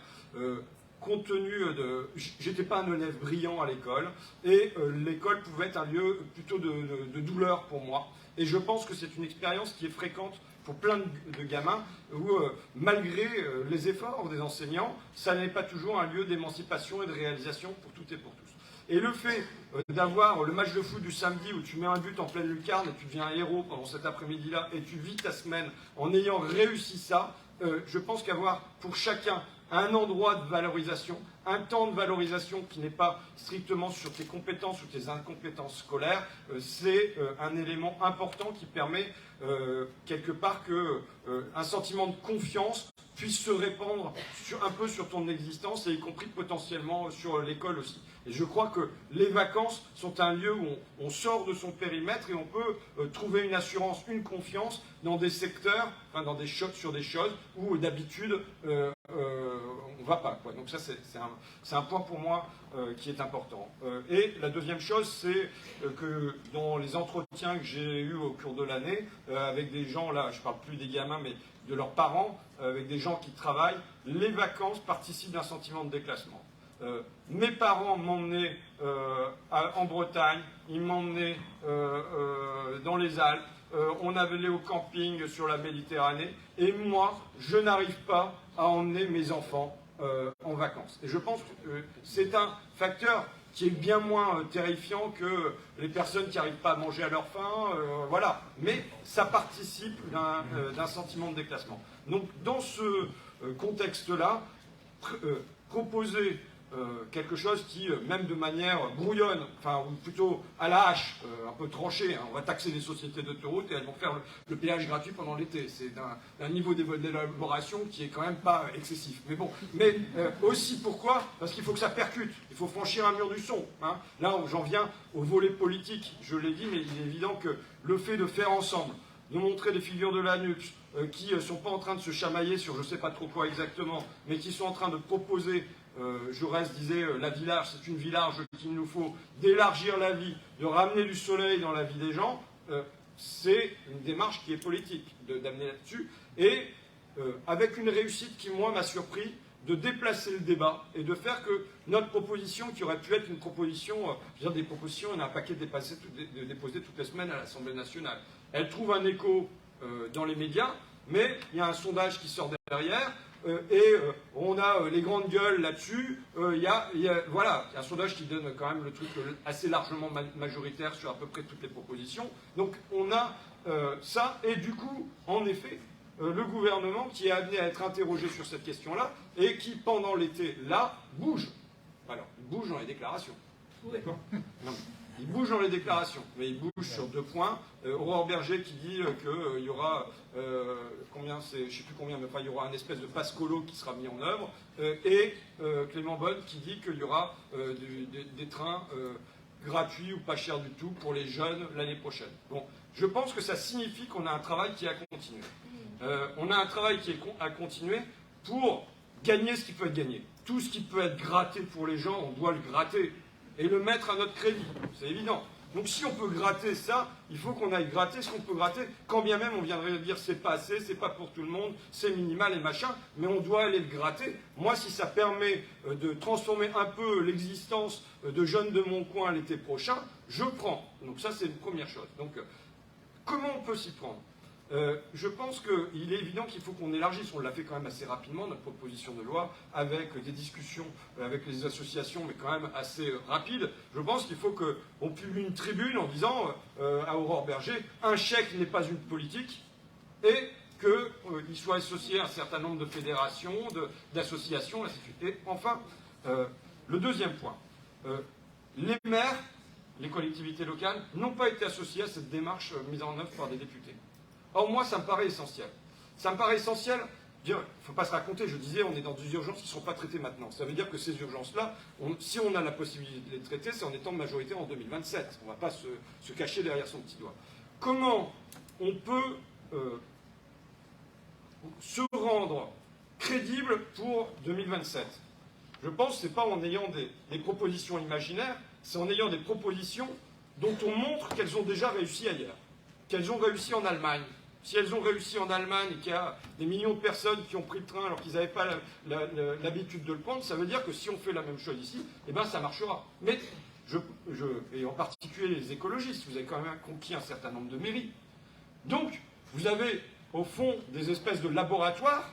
Compte tenu de... J'étais pas un élève brillant à l'école, et l'école pouvait être un lieu plutôt de douleur pour moi. Et je pense que c'est une expérience qui est fréquente pour plein de gamins, où malgré les efforts des enseignants, ça n'est pas toujours un lieu d'émancipation et de réalisation pour toutes et pour tous. Et le fait d'avoir le match de foot du samedi où tu mets un but en pleine lucarne et tu deviens un héros pendant cet après-midi-là et tu vis ta semaine en ayant réussi ça, je pense qu'avoir pour chacun un endroit de valorisation, un temps de valorisation qui n'est pas strictement sur tes compétences ou tes incompétences scolaires, c'est un élément important qui permet quelque part qu'un sentiment de confiance puisse se répandre un peu sur ton existence et y compris potentiellement sur l'école aussi. Et je crois que les vacances sont un lieu où on sort de son périmètre et on peut trouver une assurance, une confiance dans des secteurs, enfin sur des choses où d'habitude on ne va pas, quoi. Donc ça c'est un point pour moi qui est important. Et la deuxième chose, c'est que dans les entretiens que j'ai eus au cours de l'année, avec des gens, là je ne parle plus des gamins, mais de leurs parents, avec des gens qui travaillent, les vacances participent d'un sentiment de déclassement. Mes parents m'emmenaient en Bretagne, ils m'emmenaient dans les Alpes, on allait au camping sur la Méditerranée, et moi, je n'arrive pas à emmener mes enfants en vacances. Et je pense que c'est un facteur qui est bien moins terrifiant que les personnes qui n'arrivent pas à manger à leur faim, voilà. Mais ça participe d'un sentiment de déclassement. Donc, dans ce contexte-là, proposer quelque chose qui, même de manière brouillonne, enfin, ou plutôt à la hache, un peu tranchée, hein, on va taxer les sociétés d'autoroute et elles vont faire le péage gratuit pendant l'été. C'est d'un niveau d'élaboration qui est quand même pas excessif. Mais bon, aussi pourquoi? Parce qu'il faut que ça percute, il faut franchir un mur du son. Hein. Là, j'en viens au volet politique, je l'ai dit, mais il est évident que le fait de faire ensemble, de montrer des figures de l'ANUPS, qui ne sont pas en train de se chamailler sur je ne sais pas trop quoi exactement, mais qui sont en train de proposer, Jaurès disait, la village, c'est une village qu'il nous faut, d'élargir la vie, de ramener du soleil dans la vie des gens, c'est une démarche qui est politique, d'amener là-dessus, et avec une réussite qui, moi, m'a surpris, de déplacer le débat et de faire que notre proposition, qui aurait pu être une proposition, je veux dire des propositions, on a un paquet déposé toutes les semaines à l'Assemblée nationale. Elle trouve un écho dans les médias, mais il y a un sondage qui sort derrière, on a les grandes gueules là-dessus. Voilà, un sondage qui donne quand même le truc assez largement majoritaire sur à peu près toutes les propositions. Donc on a ça, et du coup, en effet, le gouvernement qui est amené à être interrogé sur cette question-là, et qui, pendant l'été, là, bouge. Alors, il bouge dans les déclarations. D'accord ? Il bouge dans les déclarations, mais il bouge sur 2 points. Aurore Berger qui dit qu'il y aura, combien c'est, je ne sais plus combien, mais enfin, il y aura un espèce de passe colo qui sera mis en œuvre, et Clément Beaune qui dit qu'il y aura des trains gratuits ou pas chers du tout pour les jeunes l'année prochaine. Bon, je pense que ça signifie qu'on a un travail qui est à continuer. On a un travail qui est à continuer pour gagner ce qui peut être gagné. Tout ce qui peut être gratté pour les gens, on doit le gratter et le mettre à notre crédit, c'est évident. Donc si on peut gratter ça, il faut qu'on aille gratter ce qu'on peut gratter, quand bien même on viendrait dire c'est pas assez, c'est pas pour tout le monde, c'est minimal et machin, mais on doit aller le gratter. Moi, si ça permet de transformer un peu l'existence de jeunes de mon coin l'été prochain, je prends. Donc ça, c'est une première chose. Donc comment on peut s'y prendre ? Je pense qu'il est évident qu'il faut qu'on élargisse, on l'a fait quand même assez rapidement, notre proposition de loi, avec des discussions avec les associations, mais quand même assez rapides. Je pense qu'il faut qu'on publie une tribune en disant à Aurore Berger, un chèque n'est pas une politique, et qu'il soit associé à un certain nombre de fédérations, d'associations, ainsi de suite. Et enfin, le deuxième point, les maires, les collectivités locales, n'ont pas été associés à cette démarche mise en œuvre par des députés. Or, moi, ça me paraît essentiel. Ça me paraît essentiel. Il ne faut pas se raconter, je disais, on est dans des urgences qui ne sont pas traitées maintenant. Ça veut dire que ces urgences-là, si on a la possibilité de les traiter, c'est en étant majoritaire en 2027. On ne va pas se cacher derrière son petit doigt. Comment on peut se rendre crédible pour 2027 ? Je pense que ce n'est pas en ayant des propositions imaginaires, c'est en ayant des propositions dont on montre qu'elles ont déjà réussi ailleurs, qu'elles ont réussi en Allemagne. Si elles ont réussi en Allemagne et qu'il y a des millions de personnes qui ont pris le train alors qu'ils n'avaient pas l'habitude de le prendre, ça veut dire que si on fait la même chose ici, eh ben ça marchera. Mais, et en particulier les écologistes, vous avez quand même conquis un certain nombre de mairies. Donc, vous avez au fond des espèces de laboratoires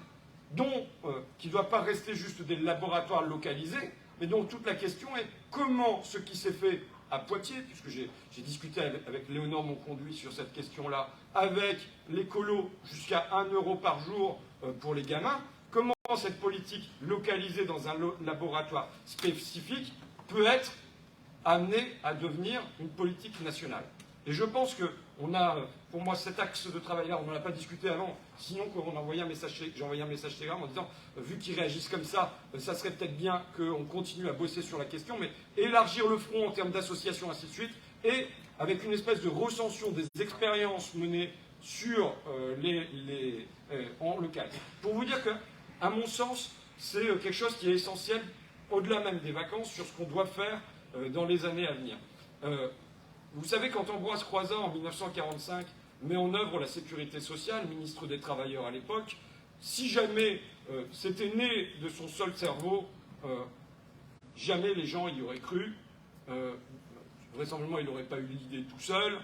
qui ne doivent pas rester juste des laboratoires localisés, mais dont toute la question est comment ce qui s'est fait à Poitiers, puisque j'ai discuté avec Léonore Monconduit sur cette question-là, avec l'écolo jusqu'à 1 euro par jour pour les gamins, comment cette politique localisée dans un laboratoire spécifique peut être amenée à devenir une politique nationale. Et je pense qu'on a, pour moi, cet axe de travail-là, on n'en a pas discuté avant, sinon j'ai envoyé un message Telegram en disant, vu qu'ils réagissent comme ça serait peut-être bien qu'on continue à bosser sur la question, mais élargir le front en termes d'associations, ainsi de suite, et avec une espèce de recension des expériences menées sur en local. Pour vous dire que, à mon sens, c'est quelque chose qui est essentiel, au-delà même des vacances, sur ce qu'on doit faire dans les années à venir. Vous savez, quand Ambroise Croizat, en 1945, met en œuvre la sécurité sociale, ministre des Travailleurs à l'époque, si jamais c'était né de son seul cerveau, jamais les gens y auraient cru. Vraisemblablement, il n'aurait pas eu l'idée tout seul.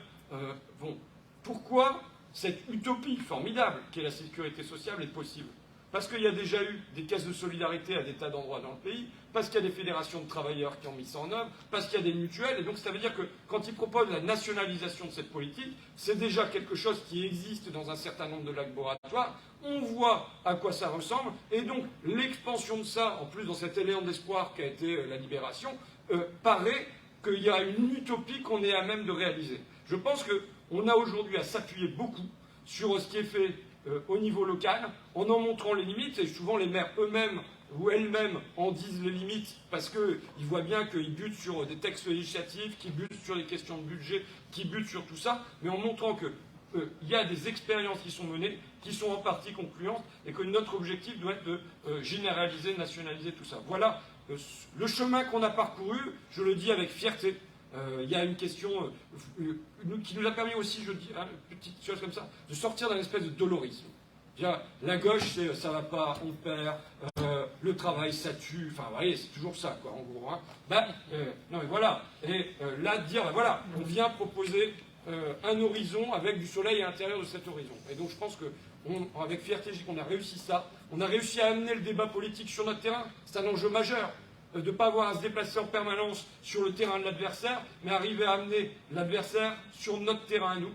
Bon, pourquoi cette utopie formidable qu'est la sécurité sociale est possible ? Parce qu'il y a déjà eu des caisses de solidarité à des tas d'endroits dans le pays, parce qu'il y a des fédérations de travailleurs qui ont mis ça en œuvre, parce qu'il y a des mutuelles, et donc ça veut dire que quand ils proposent la nationalisation de cette politique, c'est déjà quelque chose qui existe dans un certain nombre de laboratoires, on voit à quoi ça ressemble, et donc l'expansion de ça, en plus dans cet élan d'espoir qu'a été la libération, paraît qu'il y a une utopie qu'on est à même de réaliser. Je pense qu'on a aujourd'hui à s'appuyer beaucoup sur ce qui est fait au niveau local, en montrant les limites, et souvent les maires eux-mêmes ou elles-mêmes en disent les limites, parce qu'ils voient bien qu'ils butent sur des textes législatifs, qu'ils butent sur les questions de budget, qu'ils butent sur tout ça, mais en montrant qu'il y a des expériences qui sont menées, qui sont en partie concluantes, et que notre objectif doit être de généraliser, nationaliser tout ça. Voilà le chemin qu'on a parcouru, je le dis avec fierté. Il y a une question qui nous a permis aussi, je dis, une petite chose comme ça, de sortir d'un espèce de dolorisme. La gauche, c'est ça va pas, on perd, le travail, ça tue, enfin, vous voyez, c'est toujours ça, quoi, en gros. Hein. Non, mais voilà. Et là, de dire, voilà, on vient proposer un horizon avec du soleil à l'intérieur de cet horizon. Et donc, je pense qu'avec fierté, je dis qu'on a réussi ça. On a réussi à amener le débat politique sur notre terrain. C'est un enjeu majeur. de ne pas avoir à se déplacer en permanence sur le terrain de l'adversaire, mais arriver à amener l'adversaire sur notre terrain à nous.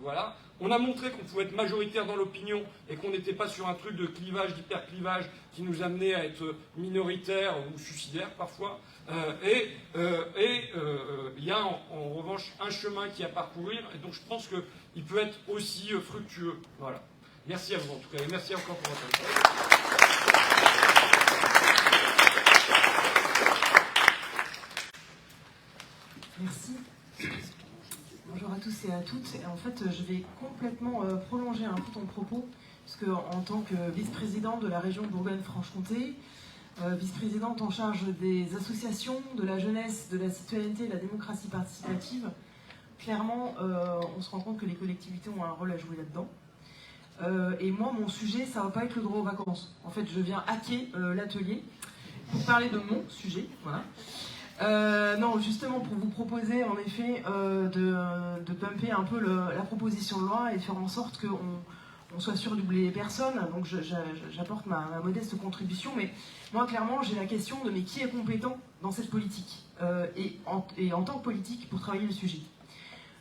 Voilà. On a montré qu'on pouvait être majoritaire dans l'opinion et qu'on n'était pas sur un truc de clivage, d'hyper-clivage qui nous amenait à être minoritaire ou suicidaire parfois. Il y a en revanche un chemin qui est à parcourir et donc je pense qu'il peut être aussi fructueux. Voilà. Merci à vous en tout cas et merci encore pour votre attention. Merci. Bonjour à tous et à toutes. Et en fait, je vais complètement prolonger un peu ton propos, puisque en tant que vice-présidente de la région Bourgogne-Franche-Comté, vice-présidente en charge des associations, de la jeunesse, de la citoyenneté et de la démocratie participative, clairement, on se rend compte que les collectivités ont un rôle à jouer là-dedans. Et moi, mon sujet, ça ne va pas être le droit aux vacances. En fait, je viens hacker l'atelier pour parler de mon sujet. Voilà. Non, justement pour vous proposer en effet de pumper un peu la proposition de loi et de faire en sorte qu'on soit sûr d'oublier personne. Donc j'apporte ma modeste contribution, mais moi clairement j'ai la question de mais qui est compétent dans cette politique et en tant que politique pour travailler le sujet.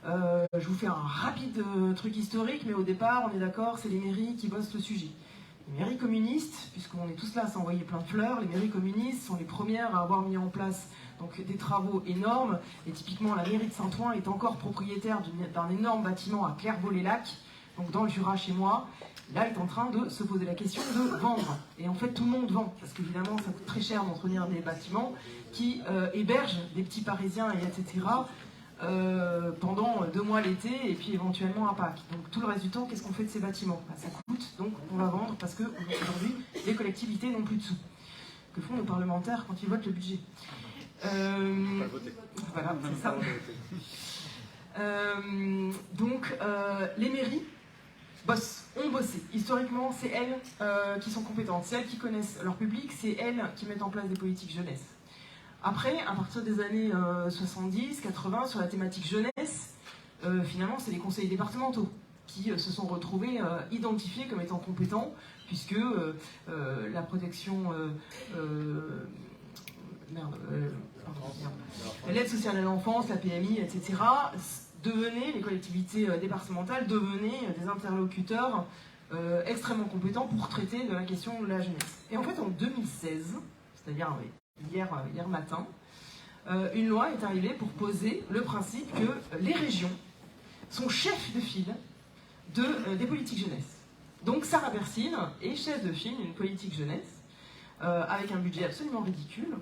Je vous fais un rapide truc historique, mais au départ on est d'accord, c'est les mairies qui bossent le sujet. Les mairies communistes, puisqu'on est tous là à s'envoyer plein de fleurs, les mairies communistes sont les premières à avoir mis en place donc, des travaux énormes. Et typiquement, la mairie de Saint-Ouen est encore propriétaire d'un énorme bâtiment à Clairvaux-les-Lacs, donc dans le Jura chez moi. Là, elle est en train de se poser la question de vendre. Et en fait, tout le monde vend, parce qu'évidemment, ça coûte très cher d'entretenir des bâtiments qui hébergent des petits Parisiens, et etc., pendant 2 mois l'été et puis éventuellement à Pâques. Donc tout le reste du temps, qu'est-ce qu'on fait de ces bâtiments? Ça coûte, donc on va vendre parce qu'aujourd'hui, les collectivités n'ont plus de sous. Que font nos parlementaires quand ils votent le budget? Voilà, c'est ça. Donc les mairies ont bossé. Historiquement, c'est elles qui sont compétentes, c'est elles qui connaissent leur public, c'est elles qui mettent en place des politiques jeunesse. Après, à partir des années 70, 80, sur la thématique jeunesse, finalement, c'est les conseils départementaux qui se sont retrouvés identifiés comme étant compétents, puisque la protection... l'aide sociale à l'enfance, la PMI, etc., les collectivités départementales devenaient des interlocuteurs extrêmement compétents pour traiter de la question de la jeunesse. Et en fait, en 2016, c'est-à-dire hier matin, une loi est arrivée pour poser le principe que les régions sont chefs de file des politiques jeunesse. Donc Sarah Persine est chef de file d'une politique jeunesse avec un budget absolument ridicule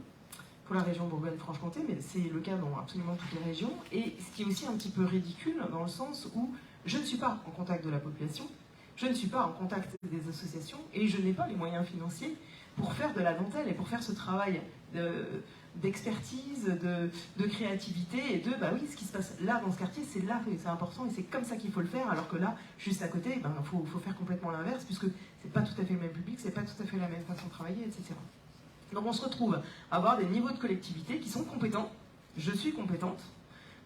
pour la région Bourgogne-Franche-Comté, mais c'est le cas dans absolument toutes les régions. Et ce qui est aussi un petit peu ridicule dans le sens où je ne suis pas en contact de la population, je ne suis pas en contact des associations et je n'ai pas les moyens financiers pour faire de la dentelle et pour faire ce travail d'expertise, de créativité et bah oui, ce qui se passe là dans ce quartier, c'est là que c'est important et c'est comme ça qu'il faut le faire, alors que là, juste à côté, faut faire complètement l'inverse, puisque c'est pas tout à fait le même public, c'est pas tout à fait la même façon de travailler, etc. Donc on se retrouve à avoir des niveaux de collectivité qui sont compétents, je suis compétente,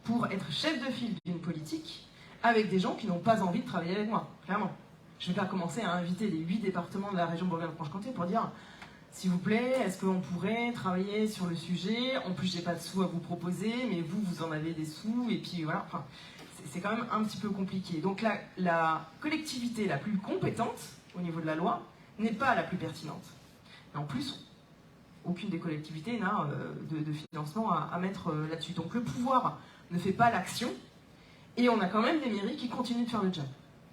pour être chef de file d'une politique avec des gens qui n'ont pas envie de travailler avec moi, clairement. Je ne vais pas commencer à inviter les 8 départements de la région Bourgogne-Franche-Comté pour dire s'il vous plaît, est-ce qu'on pourrait travailler sur le sujet? En plus, j'ai pas de sous à vous proposer, mais vous en avez des sous, et puis voilà. Enfin, c'est quand même un petit peu compliqué. Donc la collectivité la plus compétente au niveau de la loi n'est pas la plus pertinente. Et en plus, aucune des collectivités n'a de financement à mettre là-dessus. Donc le pouvoir ne fait pas l'action, et on a quand même des mairies qui continuent de faire le job.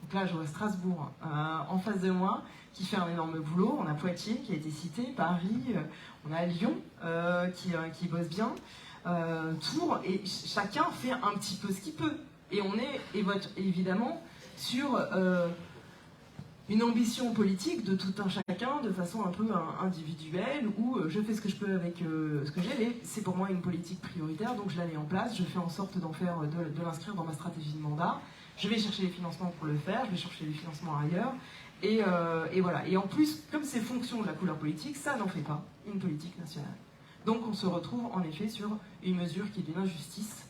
Donc là, je vois Strasbourg en face de moi, qui fait un énorme boulot. On a Poitiers qui a été cité, Paris, on a Lyon qui bosse bien, Tours, et chacun fait un petit peu ce qu'il peut. Et on vote évidemment sur une ambition politique de tout un chacun de façon un peu individuelle, où je fais ce que je peux avec ce que j'ai, mais c'est pour moi une politique prioritaire, donc je la mets en place, je fais en sorte de l'inscrire dans ma stratégie de mandat. Je vais chercher les financements pour le faire, je vais chercher les financements ailleurs, et voilà. Et en plus, comme c'est fonction de la couleur politique, ça n'en fait pas une politique nationale. Donc on se retrouve en effet sur une mesure qui est d'une injustice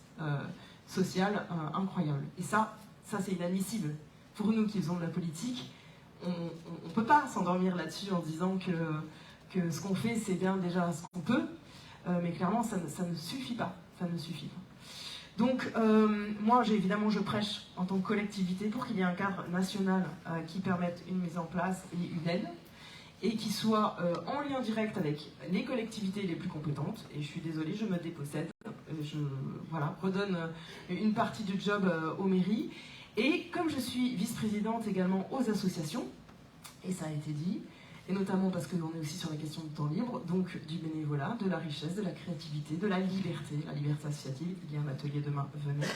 sociale incroyable. Et ça c'est inadmissible. Pour nous qui faisons de la politique, on ne peut pas s'endormir là-dessus en se disant que ce qu'on fait, c'est bien déjà ce qu'on peut. mais clairement, ça ne suffit pas. Ça ne suffit pas. Donc, moi, évidemment, je prêche en tant que collectivité pour qu'il y ait un cadre national qui permette une mise en place et une aide, et qui soit en lien direct avec les collectivités les plus compétentes. Et je suis désolée, je me dépossède. Je redonne une partie du job aux mairies. Et comme je suis vice-présidente également aux associations, et ça a été dit, et notamment parce qu'on est aussi sur la question du temps libre, donc du bénévolat, de la richesse, de la créativité, de la liberté associative, il y a un atelier demain, venez.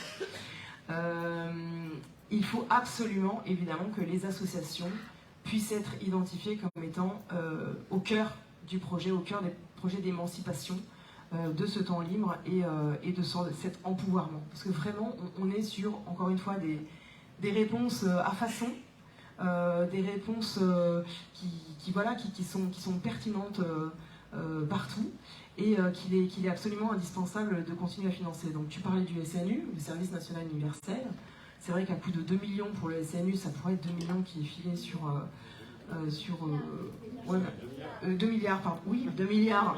Il faut absolument, évidemment, que les associations puissent être identifiées comme étant au cœur du projet, au cœur des projets d'émancipation de ce temps libre et de cet empouvoirment. Parce que vraiment, on est sur, encore une fois, des réponses à façon, des réponses qui sont pertinentes partout, et qu'il est absolument indispensable de continuer à financer. Donc tu parlais du SNU, le Service National Universel. C'est vrai qu'à coût de 2 millions pour le SNU, ça pourrait être 2 millions qui est filé sur 2 milliards, pardon. Oui, 2 milliards.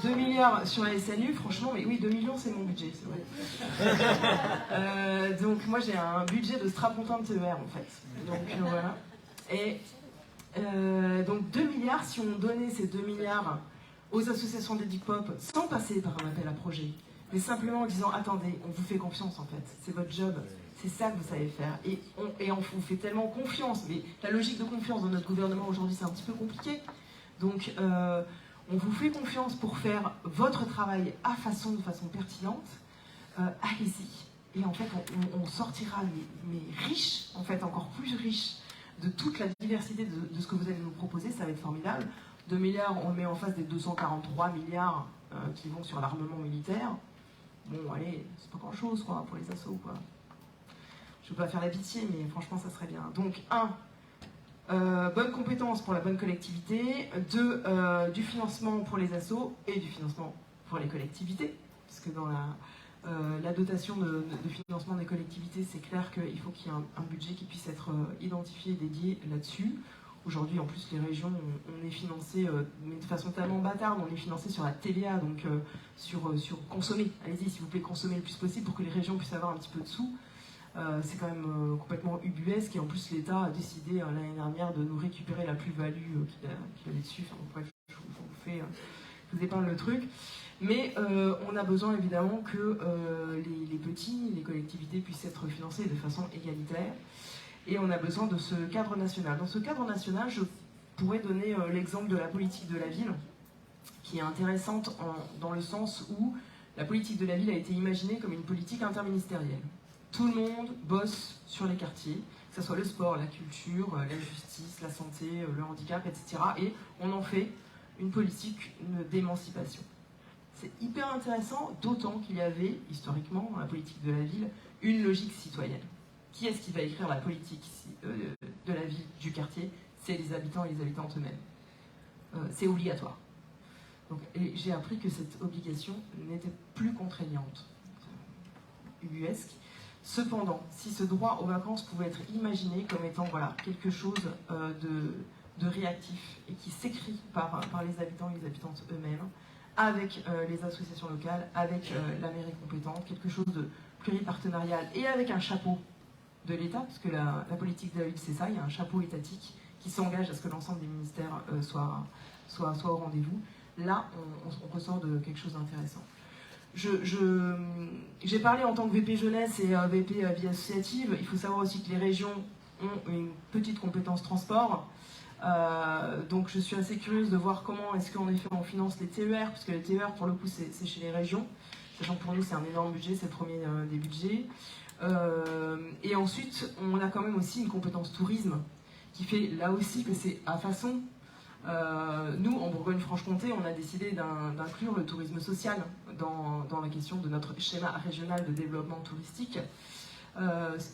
2 milliards sur la SNU, franchement, mais oui, 2 millions c'est mon budget, c'est vrai. Donc moi j'ai un budget de strapontin de TER en fait. Donc voilà. Et donc 2 milliards, si on donnait ces 2 milliards aux associations d'éduc pop sans passer par un appel à projet, mais simplement en disant attendez, on vous fait confiance en fait, c'est votre job, c'est ça que vous savez faire. Et on vous fait tellement confiance, mais la logique de confiance dans notre gouvernement aujourd'hui c'est un petit peu compliqué. Donc on vous fait confiance pour faire votre travail de façon pertinente, allez-y. Et en fait, on sortira mais riche, en fait, encore plus riche de toute la diversité de ce que vous allez nous proposer, ça va être formidable. 2 milliards, on le met en face des 243 milliards qui vont sur l'armement militaire. Bon, allez, c'est pas grand-chose, quoi, pour les assos, quoi. Je ne veux pas faire la pitié, mais franchement, ça serait bien. Donc, bonne compétence pour la bonne collectivité, 2, du financement pour les assos et du financement pour les collectivités, puisque dans la dotation de financement des collectivités, c'est clair qu'il faut qu'il y ait un budget qui puisse être identifié et dédié là-dessus. Aujourd'hui, en plus, les régions, on est financé, mais de façon tellement bâtarde, on est financé sur la TVA, donc sur consommer. Allez-y, s'il vous plaît, consommez le plus possible pour que les régions puissent avoir un petit peu de sous. C'est quand même complètement ubuesque, et en plus l'État a décidé l'année dernière de nous récupérer la plus-value qu'il avait dessus. Enfin, bref, je vous épargne le truc. Mais on a besoin évidemment que les collectivités puissent être financées de façon égalitaire, et on a besoin de ce cadre national. Dans ce cadre national, je pourrais donner l'exemple de la politique de la ville, qui est intéressante dans le sens où la politique de la ville a été imaginée comme une politique interministérielle. Tout le monde bosse sur les quartiers, que ce soit le sport, la culture, la justice, la santé, le handicap, etc. Et on en fait une politique d'émancipation. C'est hyper intéressant, d'autant qu'il y avait, historiquement, dans la politique de la ville, une logique citoyenne. Qui est-ce qui va écrire la politique de la ville, du quartier? C'est les habitants et les habitantes eux-mêmes. C'est obligatoire. Donc, j'ai appris que cette obligation n'était plus contraignante. Ubuesque. Cependant, si ce droit aux vacances pouvait être imaginé comme étant quelque chose de réactif et qui s'écrit par les habitants et les habitantes eux-mêmes, avec les associations locales, avec la mairie compétente, quelque chose de pluripartenarial et avec un chapeau de l'État, parce que la politique de la ville c'est ça, il y a un chapeau étatique qui s'engage à ce que l'ensemble des ministères soit au rendez-vous. Là, on ressort de quelque chose d'intéressant. J'ai parlé en tant que VP jeunesse et VP vie associative. Il faut savoir aussi que les régions ont une petite compétence transport. Donc je suis assez curieuse de voir comment est-ce qu'en effet on finance les TER, parce que les TER pour le coup c'est chez les régions, sachant que pour nous c'est un énorme budget, c'est le premier des budgets. Et ensuite on a quand même aussi une compétence tourisme qui fait là aussi que c'est à façon. Nous, en Bourgogne-Franche-Comté, on a décidé d'inclure le tourisme social dans la question de notre schéma régional de développement touristique,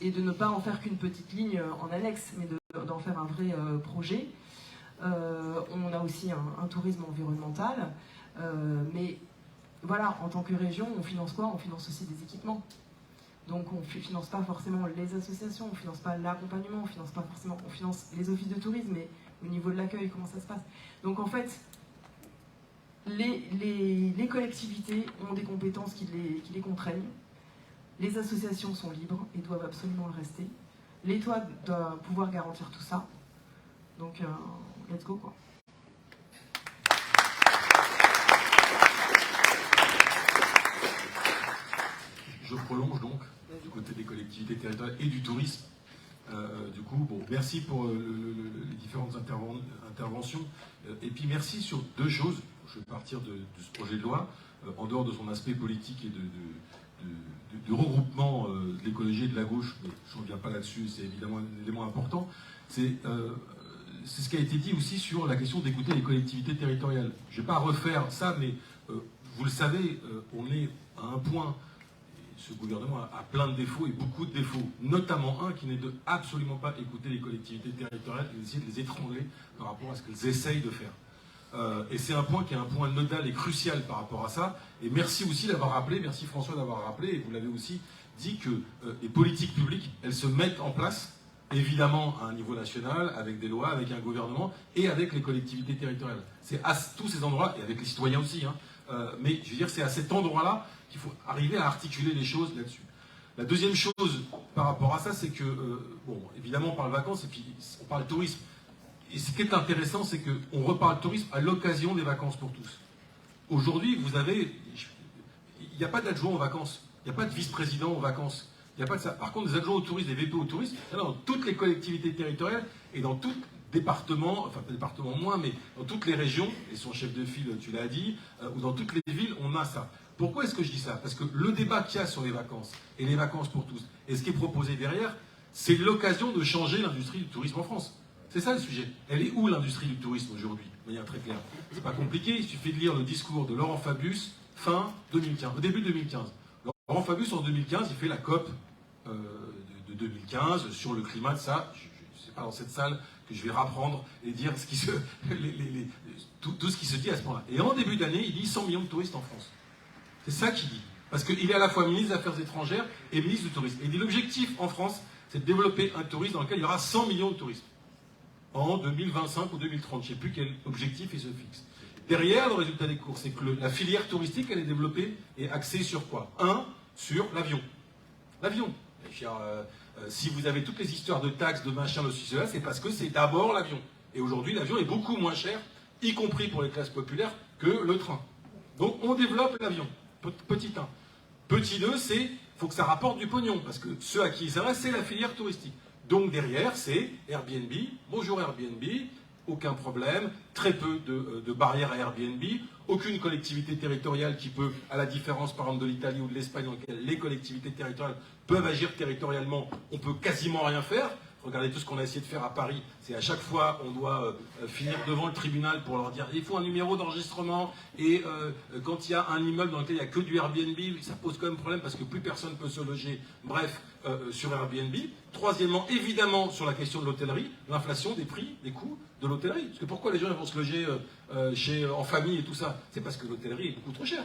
et de ne pas en faire qu'une petite ligne en annexe, mais d'en faire un vrai projet. On a aussi un tourisme environnemental, mais voilà, en tant que région, on finance quoi? On finance aussi des équipements. Donc on ne finance pas forcément les associations, on ne finance pas l'accompagnement, on finance les offices de tourisme, mais au niveau de l'accueil, comment ça se passe? Donc en fait, Les collectivités ont des compétences qui les contraignent. Les associations sont libres et doivent absolument le rester. L'État doit pouvoir garantir tout ça. Donc, let's go, quoi. Je prolonge donc du côté des collectivités territoriales et du tourisme. Du coup, bon, merci pour les différentes interventions. Et puis merci sur deux choses. Je vais partir de ce projet de loi, en dehors de son aspect politique et de regroupement de l'écologie et de la gauche, mais je ne reviens pas là-dessus, c'est évidemment un élément important. C'est ce qui a été dit aussi sur la question d'écouter les collectivités territoriales. Je ne vais pas refaire ça, mais vous le savez, on est à un point. Ce gouvernement a plein de défauts et beaucoup de défauts, notamment un qui n'est de absolument pas écouter les collectivités territoriales et d'essayer de les étrangler par rapport à ce qu'elles essayent de faire. Et c'est un point qui est un point nodal et crucial par rapport à ça. Et merci aussi d'avoir rappelé, merci François d'avoir rappelé, et vous l'avez aussi dit, que les politiques publiques, elles se mettent en place, évidemment à un niveau national, avec des lois, avec un gouvernement et avec les collectivités territoriales. C'est à tous ces endroits, et avec les citoyens aussi, hein, mais je veux dire, c'est à cet endroit-là qu'il faut arriver à articuler les choses là-dessus. La deuxième chose par rapport à ça, c'est que, bon, évidemment, on parle vacances et puis on parle tourisme. Et ce qui est intéressant, c'est qu'on reparle tourisme à l'occasion des vacances pour tous. Aujourd'hui, vous avez... Il n'y a pas d'adjoint aux vacances. Il n'y a pas de vice-président aux vacances. Il n'y a pas de ça. Par contre, des adjoints au tourisme, des VP au tourisme, dans toutes les collectivités territoriales et dans tout département, enfin pas département moins, mais dans toutes les régions, et son chef de file, tu l'as dit, ou dans toutes les villes, on a ça. Pourquoi est-ce que je dis ça? Parce que le débat qu'il y a sur les vacances, et les vacances pour tous, et ce qui est proposé derrière, c'est l'occasion de changer l'industrie du tourisme en France. C'est ça le sujet. Elle est où l'industrie du tourisme aujourd'hui? De manière très claire. C'est pas compliqué, il suffit de lire le discours de Laurent Fabius, fin 2015, au début 2015. Laurent Fabius, en 2015, il fait la COP de 2015 sur le climat de ça. Je sais pas dans cette salle que je vais rapprendre et dire ce qui tout ce qui se dit à ce moment-là. Et en début d'année, il dit 100 millions de touristes en France. C'est ça qu'il dit. Parce qu'il est à la fois ministre des Affaires étrangères et ministre du Tourisme. Et il dit l'objectif en France, c'est de développer un tourisme dans lequel il y aura 100 millions de touristes. En 2025 ou 2030. Je ne sais plus quel objectif il se fixe. Derrière, le résultat des courses, c'est que la filière touristique, elle est développée et axée sur quoi? Sur l'avion. L'avion. Si vous avez toutes les histoires de taxes, de machin, de ceci, cela, c'est parce que c'est d'abord l'avion. Et aujourd'hui, l'avion est beaucoup moins cher, y compris pour les classes populaires, que le train. Donc on développe l'avion. Petit 1. Petit 2, c'est faut que ça rapporte du pognon, parce que ceux à qui il s'adresse, c'est la filière touristique. Donc derrière, c'est Airbnb. Bonjour Airbnb, aucun problème, très peu de barrières à Airbnb, aucune collectivité territoriale qui peut, à la différence par exemple de l'Italie ou de l'Espagne, dans laquelle les collectivités territoriales peuvent agir territorialement, on peut quasiment rien faire. Regardez tout ce qu'on a essayé de faire à Paris, c'est à chaque fois on doit finir devant le tribunal pour leur dire il faut un numéro d'enregistrement et quand il y a un immeuble dans lequel il n'y a que du Airbnb, ça pose quand même problème parce que plus personne ne peut se loger, bref, sur Airbnb. Troisièmement, évidemment, sur la question de l'hôtellerie, l'inflation des prix, des coûts de l'hôtellerie. Parce que pourquoi les gens vont se loger en famille et tout ça? C'est parce que l'hôtellerie est beaucoup trop chère.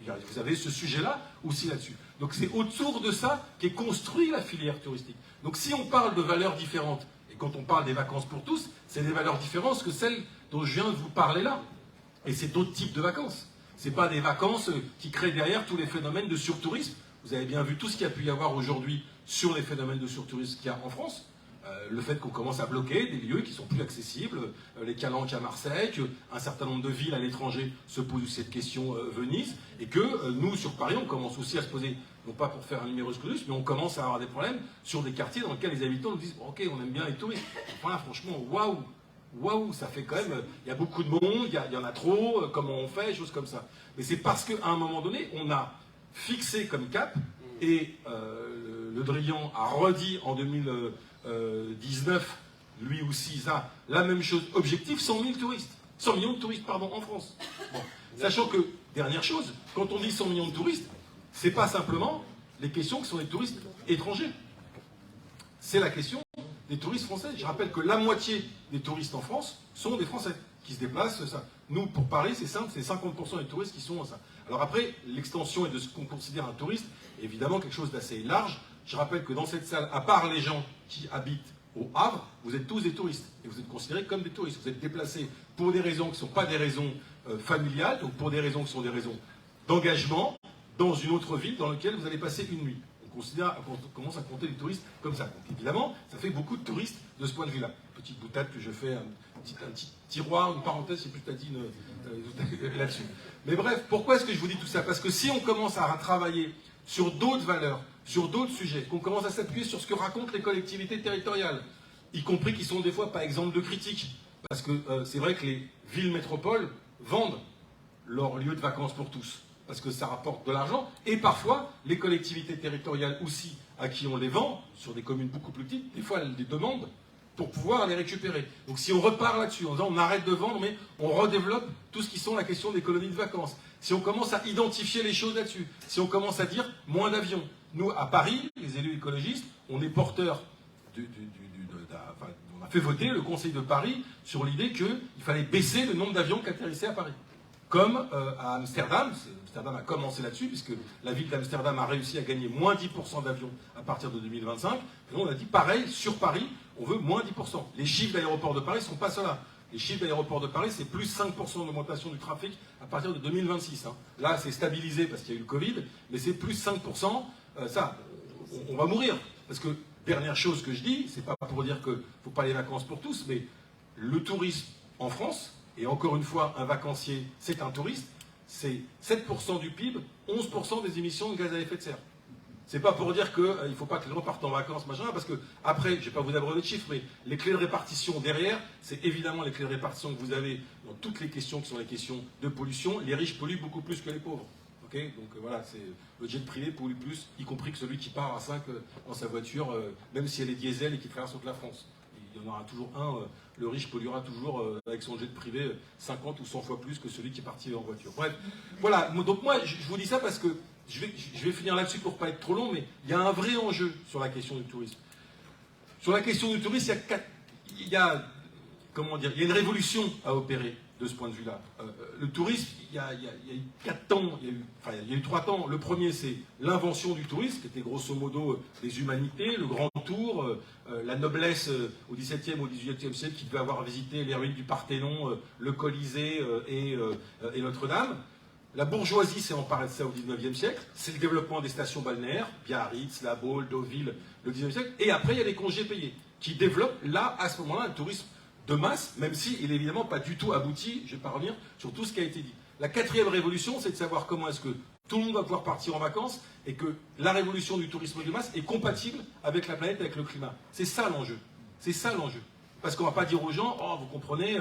Vous avez ce sujet-là aussi là-dessus. Donc c'est autour de ça qu'est construite la filière touristique. Donc si on parle de valeurs différentes, et quand on parle des vacances pour tous, c'est des valeurs différentes que celles dont je viens de vous parler là. Et c'est d'autres types de vacances. Ce n'est pas des vacances qui créent derrière tous les phénomènes de surtourisme. Vous avez bien vu tout ce qu'il y a pu y avoir aujourd'hui sur les phénomènes de surtourisme qu'il y a en France. Le fait qu'on commence à bloquer des lieux qui sont plus accessibles, les calanques à Marseille, qu'un certain nombre de villes à l'étranger se posent cette question, Venise, et que nous, sur Paris, on commence aussi à se poser, non pas pour faire un numerus clausus, mais on commence à avoir des problèmes sur des quartiers dans lesquels les habitants nous disent bon, ok, on aime bien les touristes. Enfin, franchement, waouh, ça fait quand même, il y a beaucoup de monde, il y en a trop, comment on fait, choses comme ça. Mais c'est parce qu'à un moment donné, on a fixé comme cap, et Le Drian a redit en 2019, lui aussi, ça, la même chose, objectif 100 000 touristes. 100 millions de touristes, pardon, en France. Bon. Sachant que, dernière chose, quand on dit 100 millions de touristes, c'est pas simplement les questions qui sont des touristes étrangers. C'est la question des touristes français. Je rappelle que la moitié des touristes en France sont des Français qui se déplacent. Ça. Nous, pour Paris, c'est simple, c'est 50% des touristes qui sont ça. Alors après, l'extension est de ce qu'on considère un touriste, évidemment quelque chose d'assez large. Je rappelle que dans cette salle, à part les gens qui habitent Au Havre, vous êtes tous des touristes. Et vous êtes considérés comme des touristes. Vous êtes déplacés pour des raisons qui ne sont pas des raisons familiales, donc pour des raisons qui sont des raisons d'engagement dans une autre ville dans laquelle vous allez passer une nuit. On commence à compter les touristes comme ça. Donc évidemment, ça fait beaucoup de touristes de ce point de vue-là. Petite boutade que je fais, un petit tiroir, une parenthèse, je sais plus Tadine là-dessus. Mais bref, pourquoi est-ce que je vous dis tout ça? Parce que si on commence à travailler sur d'autres valeurs, sur d'autres sujets, qu'on commence à s'appuyer sur ce que racontent les collectivités territoriales, y compris qui sont des fois pas exemples de critiques, parce que c'est vrai que les villes métropoles vendent leurs lieux de vacances pour tous, parce que ça rapporte de l'argent, et parfois les collectivités territoriales aussi, à qui on les vend, sur des communes beaucoup plus petites, des fois elles les demandent pour pouvoir les récupérer. Donc si on repart là-dessus, en disant on arrête de vendre, mais on redéveloppe tout ce qui sont la question des colonies de vacances, si on commence à identifier les choses là-dessus, si on commence à dire moins d'avions. Nous, à Paris, les élus écologistes, on est porteurs on a fait voter le Conseil de Paris sur l'idée qu'il fallait baisser le nombre d'avions qui atterrissaient à Paris. Comme à Amsterdam, Amsterdam a commencé là-dessus, puisque la ville d'Amsterdam a réussi à gagner moins 10% d'avions à partir de 2025. Et nous, on a dit pareil, sur Paris, on veut moins 10%. Les chiffres d'aéroport de Paris ne sont pas ceux-là. Les chiffres d'aéroport de Paris, c'est plus 5% d'augmentation du trafic à partir de 2026. Hein. Là, c'est stabilisé parce qu'il y a eu le Covid, mais c'est plus 5%. On va mourir. Parce que, dernière chose que je dis, c'est pas pour dire qu'il ne faut pas les vacances pour tous, mais le tourisme en France, et encore une fois, un vacancier, c'est un touriste, c'est 7% du PIB, 11% des émissions de gaz à effet de serre. C'est pas pour dire qu'il ne faut pas que les gens partent en vacances, machin, parce que, après, je ne vais pas vous abreuver de chiffres, mais les clés de répartition derrière, c'est évidemment les clés de répartition que vous avez dans toutes les questions qui sont les questions de pollution. Les riches polluent beaucoup plus que les pauvres. Okay, donc voilà, le jet privé pollue plus, y compris que celui qui part à 5 dans sa voiture, même si elle est diesel et qui traverse toute la France. Il y en aura toujours un, le riche polluera toujours avec son jet privé 50 ou 100 fois plus que celui qui est parti en voiture. Bref, voilà, donc moi je vous dis ça parce que je vais finir là-dessus pour ne pas être trop long, mais il y a un vrai enjeu sur la question du tourisme. Sur la question du tourisme, il y a une révolution à opérer de ce point de vue-là. Le tourisme, il y a eu 4 temps, il y a eu 3 temps. Le premier, c'est l'invention du tourisme, qui était grosso modo les humanités, le grand tour, la noblesse au XVIIe, au XVIIIe siècle, qui devait avoir visité les ruines du Parthénon, le Colisée et Notre-Dame. La bourgeoisie s'est emparée de ça au XIXe siècle. C'est le développement des stations balnéaires, Biarritz, La Baule, Deauville, le XIXe siècle. Et après, il y a les congés payés, qui développent là, à ce moment-là, un tourisme de masse, même s'il n'est évidemment pas du tout abouti, je ne vais pas revenir sur tout ce qui a été dit. La 4e révolution, c'est de savoir comment est-ce que tout le monde va pouvoir partir en vacances et que la révolution du tourisme de masse est compatible avec la planète, avec le climat. C'est ça l'enjeu. C'est ça l'enjeu. Parce qu'on ne va pas dire aux gens, oh, vous comprenez,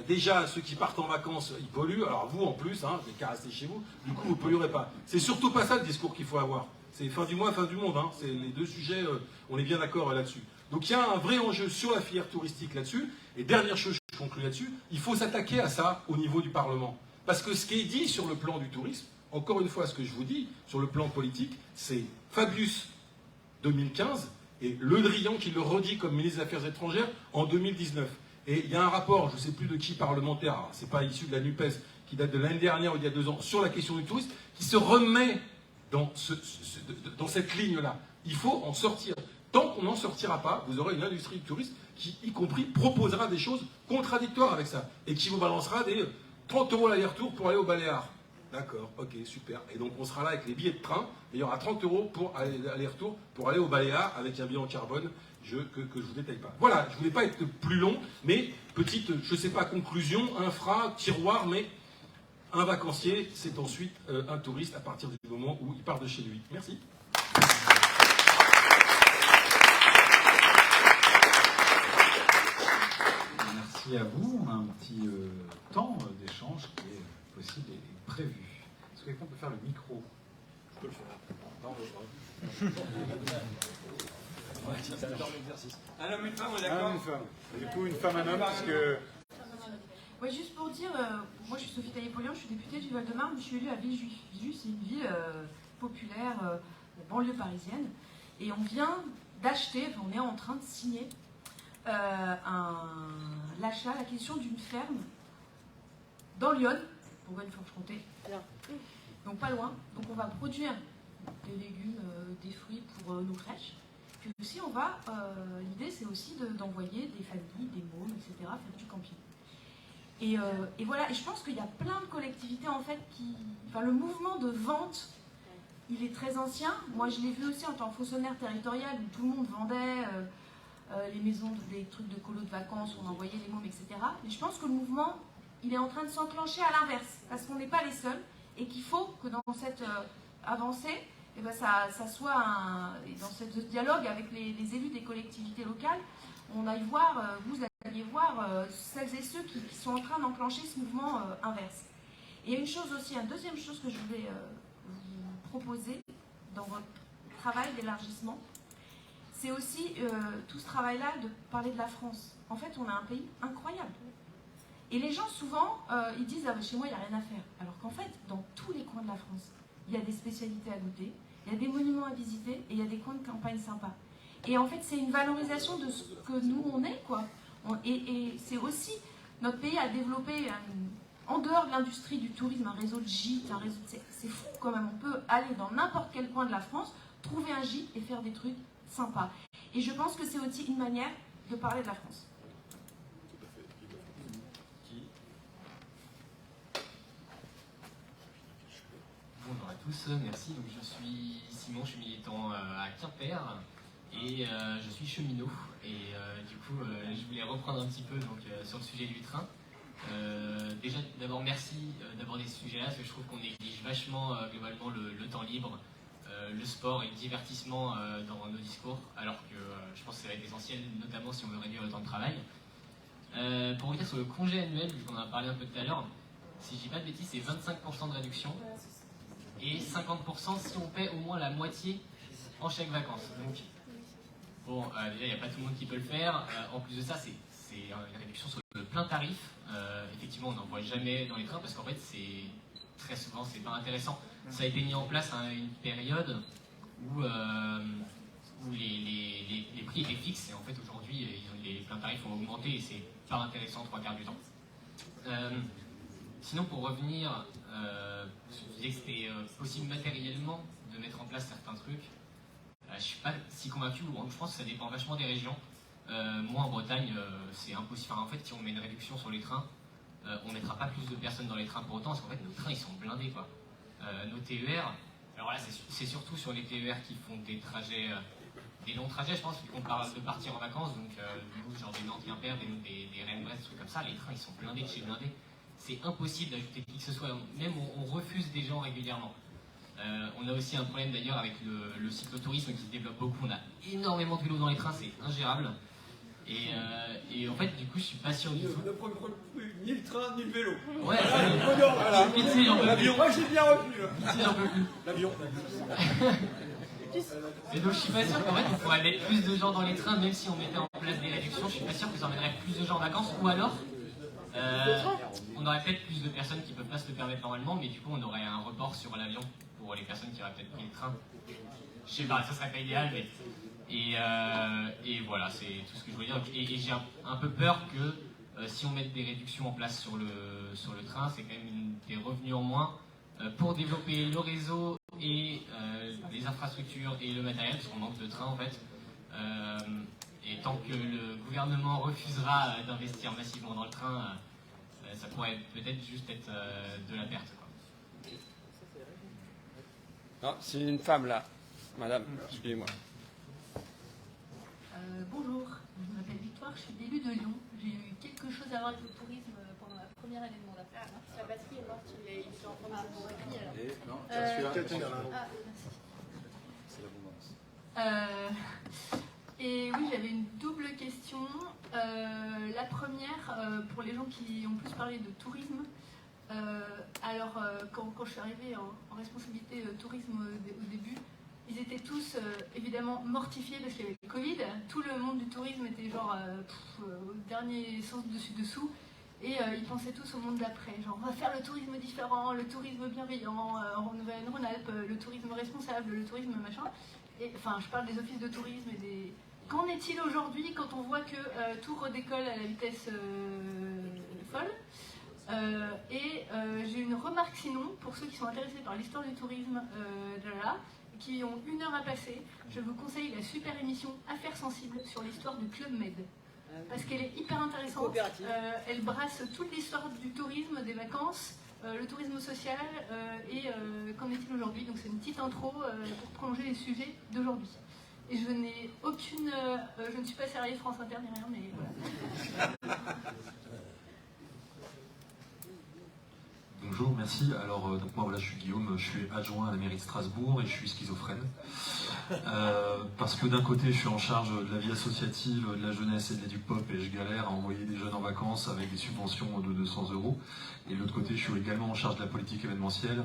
déjà ceux qui partent en vacances, ils polluent, alors vous en plus, vous n'avez qu'à rester chez vous, du coup vous ne polluerez pas. C'est surtout pas ça le discours qu'il faut avoir. C'est fin du mois, fin du monde. C'est les deux sujets, on est bien d'accord là-dessus. Donc il y a un vrai enjeu sur la filière touristique là-dessus. Et dernière chose, je conclue là-dessus, il faut s'attaquer à ça au niveau du Parlement. Parce que ce qui est dit sur le plan du tourisme, encore une fois, ce que je vous dis, sur le plan politique, c'est Fabius 2015 et Le Drian qui le redit comme ministre des Affaires étrangères en 2019. Et il y a un rapport, je ne sais plus de qui parlementaire, ce n'est pas issu de la NUPES, qui date de l'année dernière ou il y a 2 ans, sur la question du tourisme, qui se remet dans cette ligne-là. Il faut en sortir. Tant qu'on n'en sortira pas, vous aurez une industrie du tourisme qui, y compris, proposera des choses contradictoires avec ça. Et qui vous balancera des 30 € l'aller-retour pour aller au Baléares. D'accord, ok, super. Et donc on sera là avec les billets de train, et il y aura 30 € pour aller-retour pour aller au Baléares avec un bilan carbone que je ne vous détaille pas. Voilà, je ne voulais pas être plus long, mais petite, je ne sais pas, conclusion, infra, tiroir, mais un vacancier, c'est ensuite un touriste à partir du moment où il part de chez lui. Merci. Merci à vous. On a un petit temps d'échange qui est possible et prévu. Est-ce que quelqu'un peut faire le micro? Je peux le faire. J'adore l'exercice. Un homme, une femme, on est d'accord? Un homme, une femme. Du coup, une femme, un homme, parce que... Ouais, juste pour dire, moi je suis Sophie Taillé-Polian, je suis députée du Val-de-Marne, je suis élue à Villejuif. Villejuif, c'est une ville populaire, banlieue parisienne. Et on vient d'acheter, enfin on est en train de signer l'achat, la question d'une ferme dans Lyon, Bourgogne-Franche-Comté. Donc pas loin. Donc on va produire des légumes, des fruits pour nos crèches. Puis aussi, on va, l'idée c'est aussi d'envoyer des familles, des mômes, etc., faire du camping. Et voilà, et je pense qu'il y a plein de collectivités en fait enfin, le mouvement de vente, il est très ancien. Moi je l'ai vu aussi en tant que fonctionnaire territorial où tout le monde vendait les maisons, des trucs de colo de vacances, on envoyait les mômes, etc. Mais je pense que le mouvement, il est en train de s'enclencher à l'inverse, parce qu'on n'est pas les seuls, et qu'il faut que dans cette avancée, eh ben ça soit dans ce dialogue avec les élus des collectivités locales, on aille voir, vous alliez voir celles et ceux qui sont en train d'enclencher ce mouvement inverse. Et une chose aussi, une deuxième chose que je voulais vous proposer dans votre travail d'élargissement, c'est aussi tout ce travail-là de parler de la France. En fait, on a un pays incroyable. Et les gens, souvent, ils disent « Ah, chez moi, il n'y a rien à faire ». Alors qu'en fait, dans tous les coins de la France, il y a des spécialités à goûter, il y a des monuments à visiter et il y a des coins de campagne sympas. Et en fait, c'est une valorisation de ce que nous, on est, quoi. Et c'est aussi, notre pays a développé, en dehors de l'industrie du tourisme, un réseau de gîtes, c'est fou quand même. On peut aller dans n'importe quel coin de la France, trouver un gîte et faire des trucs sympas. Et je pense que c'est aussi une manière de parler de la France. Bonjour à tous, merci. Donc, je suis Simon, je suis militant à Quimper et je suis cheminot. Et du coup, je voulais reprendre un petit peu donc, sur le sujet du train. Déjà, d'abord, merci d'aborder ce sujet-là, parce que je trouve qu'on néglige vachement globalement le temps libre, le sport et le divertissement dans nos discours, alors que je pense que ça va être essentiel, notamment si on veut réduire le temps de travail. Pour vous dire sur le congé annuel, vu qu'on en a parlé un peu tout à l'heure, si je dis pas de bêtises, c'est 25% de réduction et 50% si on paie au moins la moitié en chèque vacances. Donc, bon, déjà, il n'y a pas tout le monde qui peut le faire. En plus de ça, c'est une réduction sur le plein tarif. Effectivement, on n'en voit jamais dans les trains parce qu'en fait, très souvent, c'est pas intéressant. Ça a été mis en place à une période où les prix étaient fixes et en fait, aujourd'hui, les pleins tarifs ont augmenté et c'est pas intéressant 3/4 du temps. Sinon, pour revenir, je disais que c'était possible matériellement de mettre en place certains trucs. Je ne suis pas si convaincu, je pense que ça dépend vachement des régions. Moi, en Bretagne, c'est impossible. Enfin, en fait, si on met une réduction sur les trains, on ne mettra pas plus de personnes dans les trains pour autant, parce qu'en fait, nos trains, ils sont blindés, quoi. Nos TER, alors là, c'est surtout sur les TER qui font des trajets, des longs trajets, je pense, qu'on parle de partir en vacances, donc nous, genre des Nantes-Quimper, des Rennes-Brest, des trucs comme ça, les trains, ils sont blindés de chez blindés. C'est impossible d'ajouter qui que ce soit, même on refuse des gens régulièrement. On a aussi un problème d'ailleurs avec le cyclotourisme qui se développe beaucoup. On a énormément de vélos dans les trains, c'est ingérable. Et en fait, du coup, je suis pas sûr du tout. Ne prenez ni le train ni le vélo. Ouais, l'avion. Moi, j'ai bien retenu. J'en peux plus. L'avion. Et donc, je suis pas sûr qu'en fait, on pourrait mettre plus de gens dans les trains, même si on mettait en place des réductions. Je suis pas sûr que ça emmènerait plus de gens en vacances, ou alors. On aurait peut-être plus de personnes qui ne peuvent pas se le permettre normalement, mais du coup on aurait un report sur l'avion pour les personnes qui auraient peut-être pris le train. Je sais pas, ça serait pas idéal, mais... Et voilà, c'est tout ce que je voulais dire. Et j'ai un peu peur que si on met des réductions en place sur le train, c'est quand même des revenus en moins pour développer le réseau et les infrastructures et le matériel, parce qu'on manque de trains en fait. Et tant que le gouvernement refusera d'investir massivement dans le train, ça pourrait peut-être juste être de la perte. Non, c'est une femme là. Madame, excusez-moi. Bonjour, je m'appelle Victoire, je suis d'élue de Lyon. J'ai eu quelque chose à voir avec le tourisme pendant la première année de mandat. La batterie est morte, il est en train de se réveiller alors. Non, c'est l'abondance. Et oui, j'avais une double question. La première, pour les gens qui ont plus parlé de tourisme, quand je suis arrivée en responsabilité tourisme au début, ils étaient tous évidemment mortifiés parce qu'il y avait le Covid. Tout le monde du tourisme était genre au dernier sens dessus-dessous. Et ils pensaient tous au monde d'après. Genre, on va faire le tourisme différent, le tourisme bienveillant, en Nouvelle-Rhône-Alpes, le tourisme responsable, le tourisme machin. Et, enfin, je parle des offices de tourisme et des... Qu'en est-il aujourd'hui quand on voit que tout redécolle à la vitesse folle j'ai une remarque sinon, pour ceux qui sont intéressés par l'histoire du tourisme, qui ont 1 heure à passer, je vous conseille la super émission Affaires sensibles sur l'histoire du Club Med. Parce qu'elle est hyper intéressante. Elle brasse toute l'histoire du tourisme, des vacances, le tourisme social et qu'en est-il aujourd'hui. Donc c'est une petite intro pour prolonger les sujets d'aujourd'hui. Et je n'ai aucune... je ne suis pas salariée France Inter ni rien, mais voilà. Bonjour, merci. Alors, donc moi, voilà, je suis Guillaume, je suis adjoint à la mairie de Strasbourg et je suis schizophrène. Parce que d'un côté, je suis en charge de la vie associative, de la jeunesse et de l'éduc-pop et je galère à envoyer des jeunes en vacances avec des subventions de 200 €. Et de l'autre côté, je suis également en charge de la politique événementielle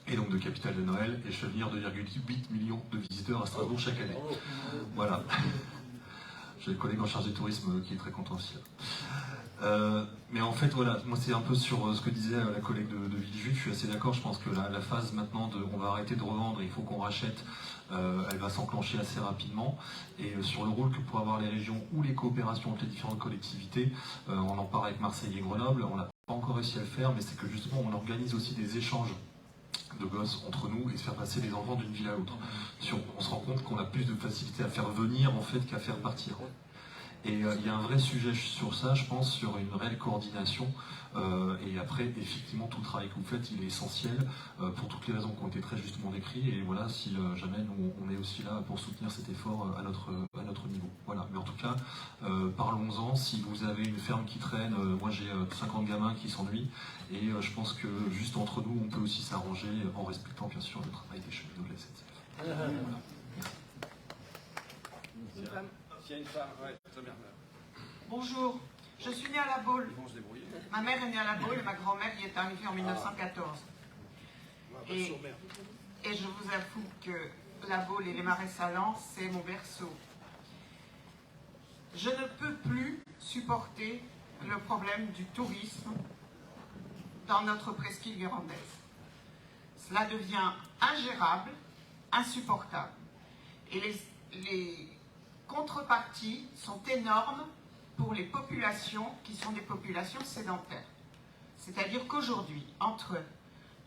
et donc de Capitale de Noël et je fais venir 2,8 millions de visiteurs à Strasbourg chaque année. Voilà. J'ai le collègue en charge du tourisme qui est très content aussi. Mais en fait, voilà, moi c'est un peu sur ce que disait la collègue de Villejuif, je suis assez d'accord, je pense que la phase maintenant de on va arrêter de revendre, il faut qu'on rachète, elle va s'enclencher assez rapidement. Et sur le rôle que pourraient avoir les régions ou les coopérations entre les différentes collectivités, on en parle avec Marseille et Grenoble, on n'a pas encore réussi à le faire, mais c'est que justement on organise aussi des échanges de gosses entre nous et de faire passer les enfants d'une ville à l'autre. On se rend compte qu'on a plus de facilité à faire venir en fait qu'à faire partir. Et il y a un vrai sujet sur ça, je pense, sur une réelle coordination. Et après, effectivement, tout le travail que vous faites, il est essentiel pour toutes les raisons qui ont été très justement décrites. Et voilà, si jamais nous, on est aussi là pour soutenir cet effort à notre niveau. Voilà. Mais en tout cas, parlons-en. Si vous avez une ferme qui traîne, moi j'ai 50 gamins qui s'ennuient. Et je pense que juste entre nous, on peut aussi s'arranger en respectant bien sûr le travail des cheminots de la SNCF. Voilà. S'il y a une femme, ouais, très bien. Bonjour, je suis née à La Baule. Ma mère est née à La Baule et ma grand-mère y est arrivée en 1914. Et je vous avoue que La Baule et les Marais Salants, c'est mon berceau. Je ne peux plus supporter le problème du tourisme dans notre presqu'île guérandaise. Cela devient ingérable, insupportable. Et les contreparties sont énormes pour les populations qui sont des populations sédentaires. C'est-à-dire qu'aujourd'hui, entre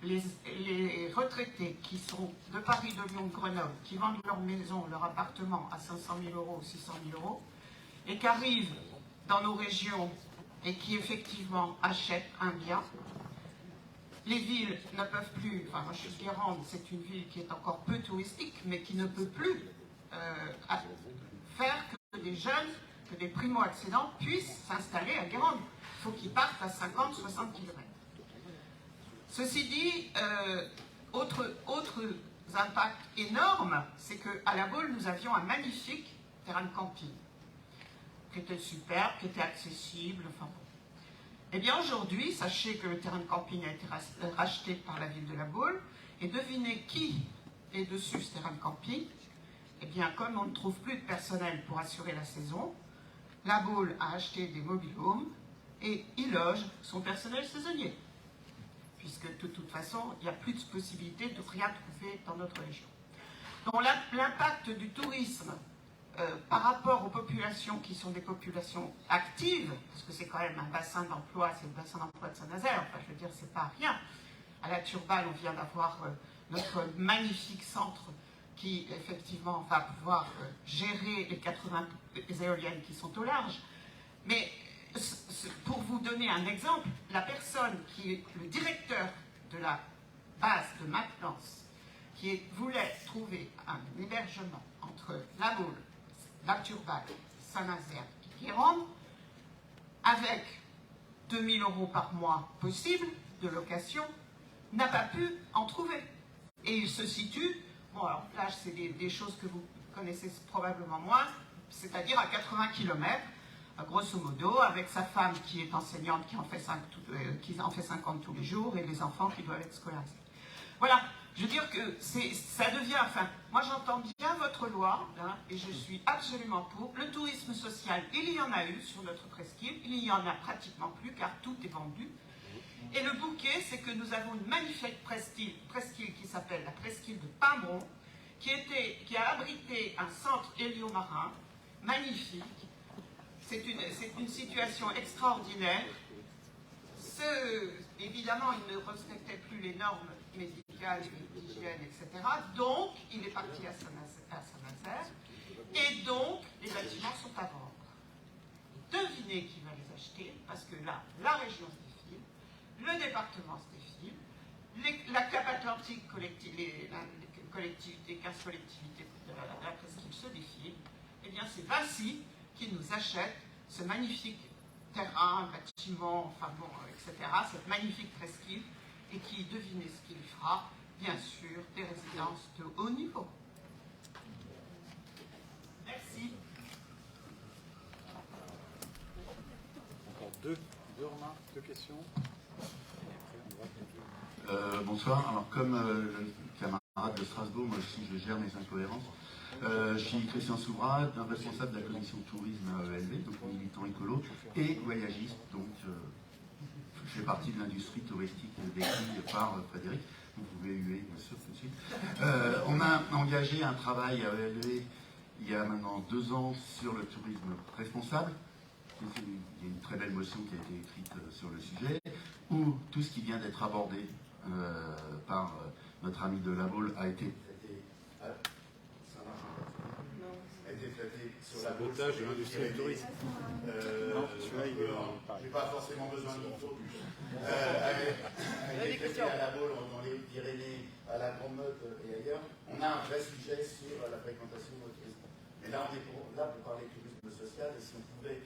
les retraités qui sont de Paris, de Lyon, de Grenoble, qui vendent leur maison, leur appartement à 500 000 € ou 600 000 € et qui arrivent dans nos régions et qui effectivement achètent un bien, les villes ne peuvent plus, enfin moi je suis Guérande, c'est une ville qui est encore peu touristique, mais qui ne peut plus faire que des jeunes, que des primo-accédants puissent s'installer à Guérande. Il faut qu'ils partent à 50-60 km. Ceci dit, autres impacts énormes, c'est qu'à La Baule, nous avions un magnifique terrain de camping, qui était superbe, qui était accessible, enfin bon. Eh bien aujourd'hui, sachez que le terrain de camping a été racheté par la ville de La Baule, et devinez qui est dessus ce terrain de camping. Eh bien, comme on ne trouve plus de personnel pour assurer la saison, La Baule a acheté des mobil-homes et y loge son personnel saisonnier. Puisque de toute façon, il n'y a plus de possibilité de rien trouver dans notre région. Donc l'impact du tourisme par rapport aux populations qui sont des populations actives, parce que c'est quand même un bassin d'emploi, c'est le bassin d'emploi de Saint-Nazaire, enfin je veux dire, c'est pas rien. À la Turballe, on vient d'avoir notre magnifique centre qui effectivement va pouvoir gérer les 80 éoliennes qui sont au large. Mais pour vous donner un exemple, la personne qui est le directeur de la base de maintenance, qui voulait trouver un hébergement entre La Baule, la Turballe, Saint-Nazaire et Guérande, avec 2 000 € par mois possible de location, n'a pas pu en trouver. Et il se situe, bon alors là c'est des choses que vous connaissez probablement moins, c'est-à-dire à 80 km, grosso modo, avec sa femme qui est enseignante, qui en fait 50 tous les jours, et les enfants qui doivent être scolarisés. Voilà, je veux dire que ça devient, enfin, moi j'entends bien votre loi, hein, et je suis absolument pour. Le tourisme social, il y en a eu sur notre presqu'île, il n'y en a pratiquement plus, car tout est vendu. Et le bouquet, c'est que nous avons une magnifique presqu'île qui s'appelle la presqu'île de Pimbron, qui a abrité un centre héliomarin magnifique. C'est une situation extraordinaire. Évidemment, ils ne respectaient plus les normes médicales. médicale, l'hygiène, etc. Donc, il est parti à Saint-Nazaire. Et donc, les bâtiments sont à vendre. Devinez qui va les acheter, parce que là, la région se défile, le département se défile, la Cap Atlantique, les 15 collectivités de la presqu'île se défilent. Eh bien, c'est Vinci qui nous achète ce magnifique terrain, bâtiment, enfin bon, etc., cette magnifique presqu'île, et qui, devinez ce qu'il fera, bien sûr, des résidences de haut niveau. Merci. Encore deux remarques, deux questions. Bonsoir. Alors, comme le camarade de Strasbourg, moi aussi, je gère mes incohérences. Je suis Christian Souvrat, responsable de la commission tourisme à ELV, donc militant écolo, et voyagiste, donc je fais partie de l'industrie touristique décrite par Frédéric. Vous pouvez huer, bien sûr, tout de suite. On a engagé un travail à ELV il y a maintenant 2 ans sur le tourisme responsable. Il y a une très belle motion qui a été écrite sur le sujet, où tout ce qui vient d'être abordé par notre ami de La Baule a été traité sur la sabotage de l'industrie du tourisme. J'ai pas forcément besoin de micro. A été traité à La Baule, dans les Pyrénées, à la Grande Motte et ailleurs. On a un vrai sujet sur la fréquentation au tourisme. Mais là, on est là pour parler tourisme social, et si on pouvait,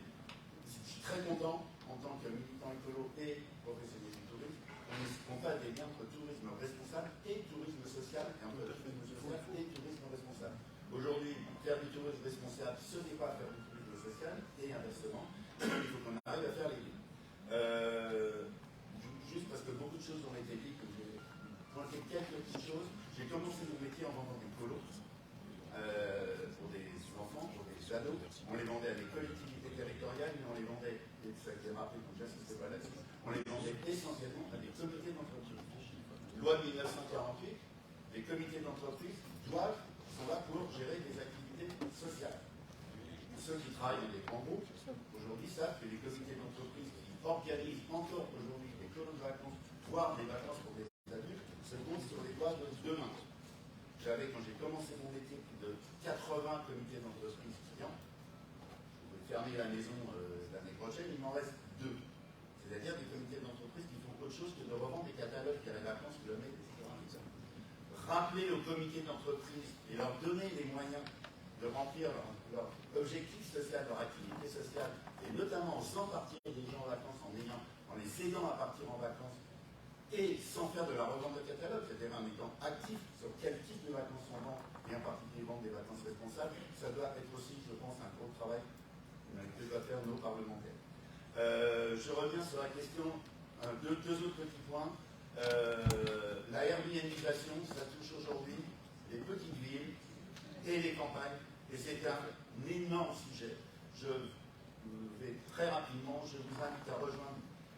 je suis très content, en tant que militant écolo et professionnel du tourisme, qu'on fasse des liens entre tourisme responsable et tourisme social, et entre tourisme social et tourisme responsable. Aujourd'hui, faire du tourisme responsable, ce n'est pas faire du tourisme social, et inversement, il faut qu'on arrive à faire les liens. Juste parce que beaucoup de choses ont été dites, je vais pointer quelques petites choses. J'ai commencé mon métier en vendant des colos pour des enfants, pour des ados. On les vendait à des collectivités territoriales, mais on les vendait, et ça a été rappelé, donc j'insiste pas là-dessus, on les vendait essentiellement à des comités d'entreprise. Loi de 1948, les comités d'entreprise sont là pour gérer des activités sociales. Ceux qui travaillent dans des grands groupes, aujourd'hui, savent que les comités d'entreprise qui organisent encore aujourd'hui des colonies de vacances, voire des vacances pour des adultes, se comptent sur les doigts de 2 mains. J'avais, quand j'ai commencé mon métier, plus de 80 comités d'entreprise clients. Je vais fermer la maison l'année prochaine, il m'en reste 2. C'est-à-dire des comités d'entreprise qui font autre chose que de revendre des catalogues qui a les vacances, kilomètres, etc. Rappeler aux comités d'entreprise et leur donner les moyens de remplir leur objectif social, leur activité sociale, et notamment en faisant partir des gens en vacances, en les aidant à partir en vacances, et sans faire de la revente de catalogue, c'est-à-dire en étant actif sur quel type de vacances on vend, et en particulier vendre des vacances responsables, ça doit être aussi, je pense, un gros travail que doivent faire nos parlementaires. Je reviens sur la question, deux autres petits points. La Airbnbisation, ça touche aujourd'hui les petites villes et les campagnes, et c'est un énorme sujet. Je vais très rapidement, je vous invite à rejoindre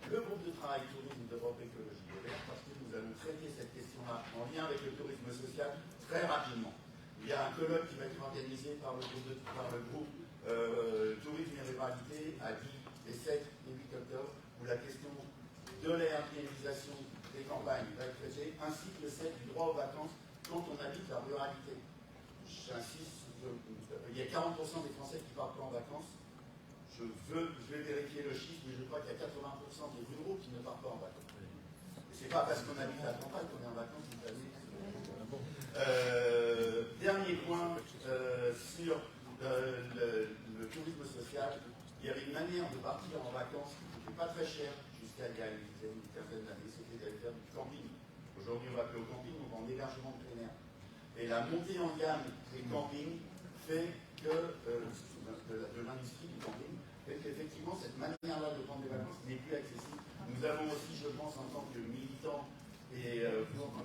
le groupe de travail tourisme d'Europe Écologie des Verts, parce que nous allons traiter cette question-là en lien avec le tourisme social très rapidement. Il y a un colloque qui va être organisé par le groupe Tourisme et Ruralité à Die les 7 et 8 octobre, où la question de l'Airbnbisation des campagnes va être traitée, ainsi que celle du droit aux vacances quand on habite la ruralité. J'insiste, il y a 40% des Français qui partent pas en vacances. Je vais vérifier le chiffre, mais je crois qu'il y a 80% des ruraux qui ne partent pas en vacances. Et c'est pas parce qu'on habite la campagne qu'on est en vacances, vous savez. Dernier point sur le tourisme social. Il y avait une manière de partir en vacances qui n'était pas très chère jusqu'à il y a une quinzaine d'années, c'était d'aller faire du camping. Aujourd'hui, on va plus au camping, on va en hébergement de plein air. Et la montée en gamme des campings fait que, de l'industrie du camping, fait qu'effectivement, cette manière-là de prendre des vacances n'est plus accessible. Nous avons aussi, je pense, en tant que militants et